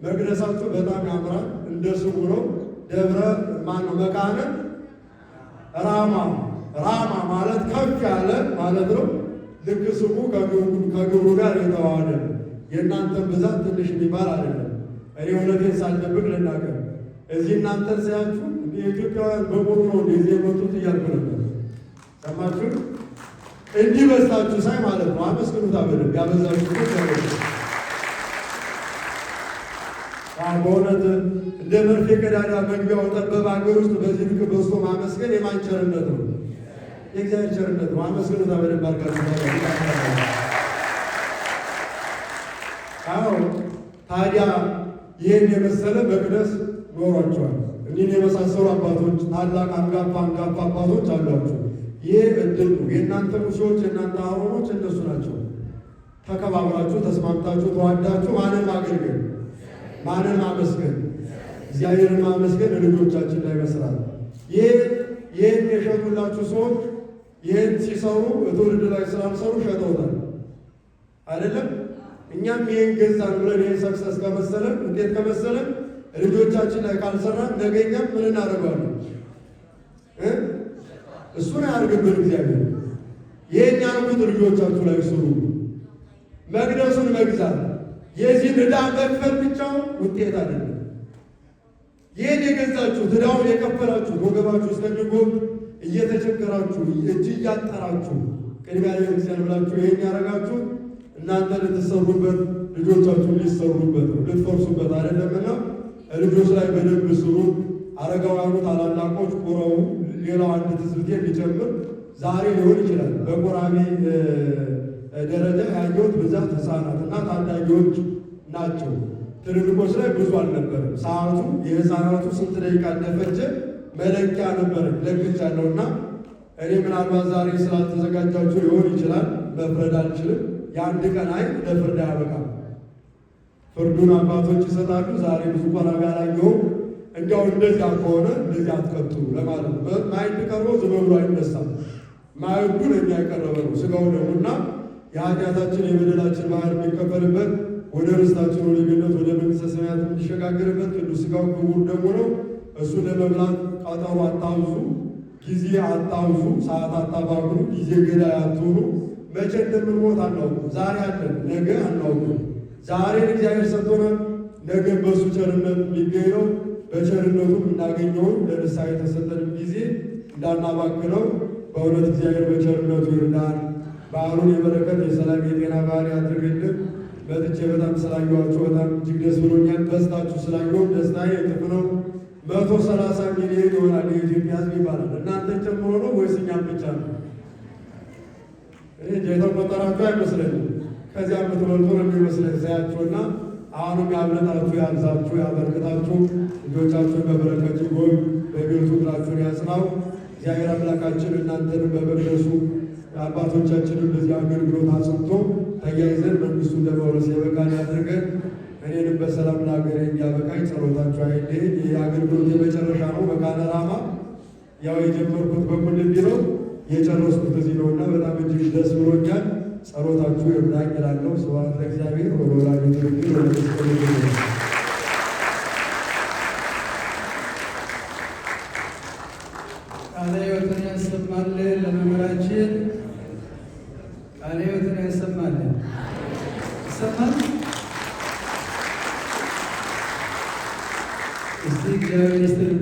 መቅደሳችሁ በጣም ያምራል። እንደ ስሙ ነው። ደብረ ማነው? መካነ ራማ። ራማ ማለት ከፍ ያለ ማለት ነው። ልክ ስሙ ከግብሩ ጋር የተዋሃደ። የእናንተን ብዛት ትንሽ የሚባል አይደለም። እኔ እውነቴን ሳልደብቅ ልናገር፣ እዚህ እናንተን ሳያችሁ የኢትዮጵያውያን በሙሉ ነው እንደዚህ የመጡት እያልኩ ነበር። ሰማችሁ? እንዲህ በስታችሁ ሳይ ማለት ነው። አመስግኑታ በደንብ ያበዛችሁ በእውነት እንደ መርፌ ቀዳዳ መግቢያው ጠበብ ሀገር ውስጥ በዚህ ልክ በዝቶ ማመስገን የማን ቸርነት ነው? የእግዚአብሔር ቸርነት ነው። አመስግኑታ በደንብ አድርጋችሁ። አዎ ታዲያ ይህን የመሰለ መቅደስ ኖሯቸዋል። እኒህን የመሳሰሉ አባቶች ታላቅ አንጋፋ አባቶች አሏቸው። ይህ እድል ነው። የእናንተ ሙሴዎች የእናንተ አሮኖች እነሱ ናቸው። ተከባብራችሁ ተስማምታችሁ ተዋዳችሁ ማንን ማገልገል? ማንን ማመስገን? እግዚአብሔርን ማመስገን ልጆቻችን ላይ መስራት። ይህን የሸጡላችሁ ሰዎች ይህን ሲሰሩ ትውልድ ላይ ስላልሰሩ ሸጠውታል አይደለም። እኛም ይህን ገዛን ብለን ይህን ሰክሰስ ከመሰለን እንዴት ከመሰለን ልጆቻችን ላይ ካልሰራን ነገኛም ምን እናደርጋለን? እሱን አያርግብን እግዚአብሔር። ይህን ያልኩት ልጆቻችሁ ላይ ስሩ። መቅደሱን መግዛት የዚህን ዕዳ መክፈል ብቻውን ውጤት አይደለም። ይህን የገዛችሁ ዕዳውን የከፈላችሁ ወገባችሁ እስከሚጎብ እየተቸገራችሁ እጅ እያጠራችሁ ቅድሚያ ለቤተክርስቲያን ብላችሁ ይህን ያደረጋችሁ እናንተ ልትሰሩበት ልጆቻችሁ ሊሰሩበት ነው፣ ልትፈርሱበት አይደለምና ልጆች ላይ በደንብ ስሩ። አረጋውያኑ ታላላቆች ቁረው። ሌላው አንድ ትዝብቴ እንዲጨምር ዛሬ ሊሆን ይችላል በቆራቢ ደረጃ ያየሁት ብዛት ሕፃናት እና ታዳጊዎች ናቸው። ትልልቆች ላይ ብዙ አልነበረም። ሰዓቱ የሕፃናቱ ስንት ደቂቃ እንደፈጀ መለኪያ ነበረ ለግቻለሁ እና እኔ ምናልባት ዛሬ ስላልተዘጋጃችሁ ሊሆን ይችላል፣ መፍረድ አልችልም። የአንድ ቀን አይን ለፍርድ አያበቃም። ፍርዱን አባቶች ይሰጣሉ። ዛሬ ብዙ ቆራቢ አላየሁም። እንዲያው እንደዚያ ከሆነ እንደዚህ አትቀጥሉ ለማለት ነው። ማዕድ ቀርቦ ዝም ብሎ አይነሳም። ማዕዱ ለእኛ የቀረበ ነው፣ ሥጋው ደሙና የኃጢአታችን የበደላችን ባህር የሚከፈልበት ወደ ርስታችን ወደ ገነት ወደ መንግሥተ ሰማያት እንዲሸጋገርበት ቅዱስ ሥጋው ክቡር ደሙ ነው። እሱ ለመብላት ቀጠሮ አታብዙ፣ ጊዜ አታብዙ፣ ሰዓት አታባክኑ፣ ጊዜ ገዳይ አትሁኑ። መቼ እንደምንሞት አናውቅም። ዛሬ አለን፣ ነገ አናውቅም። ዛሬን እግዚአብሔር ሰጥቶናል፣ ነገ በእሱ ቸርነት የሚገኝ ነው። በቸርነቱ የምናገኘውን ለንስሐ የተሰጠንም ጊዜ እንዳናባክነው በእውነት እግዚአብሔር በቸርነቱ ይርዳን። በዓሉን የበረከት የሰላም የጤና በዓል ያድርግልን። መጥቼ በጣም ስላየኋችሁ በጣም እጅግ ደስ ብሎኛል። በስታችሁ ስላየሁ ደስታዬ እጥፍ ነው። 130 ሚሊዮን ይሆናል የኢትዮጵያ ሕዝብ ይባላል። እናንተን ጨምሮ ነው ወይስ እኛም ብቻ ነው? የተቆጠራችሁ አይመስለኝም። ከዚያ የምትበልጡ ነው የሚመስለኝ ሳያችሁና አሁንም ያብለጣችሁ ያብዛችሁ ያበርክታችሁ። ልጆቻችሁን በበረከት ይጎብኝ፣ በቤቱ እግራችሁን ያጽናው። እግዚአብሔር አምላካችን እናንተንም በመቅደሱ አባቶቻችንን በዚህ አገልግሎት አጽንቶ ተያይዘን መንግሥቱን ለመውረስ የበቃን ያድርገን። እኔንም በሰላም ለሀገሬ እንዲያበቃኝ ጸሎታችሁ አይለየኝ። ይህ አገልግሎት የመጨረሻ ነው። በቃለ ራማ ያው የጀመርኩት በቁልቢ ነው የጨረስኩት እዚህ ነውና በጣም እጅግ ደስ ብሎኛል። ጸሎታችሁ ይርዳኝ እላለሁ። ስብሐት ለእግዚአብሔር ወለወላዲቱ ድንግል ወለመስቀሉ ክቡር። ቃለ ሕይወትን ያሰማልን ለመምህራችን፣ ቃለ ሕይወትን ያሰማልን። ይሰማል። እስቲ እግዚአብሔር ይስጥልን።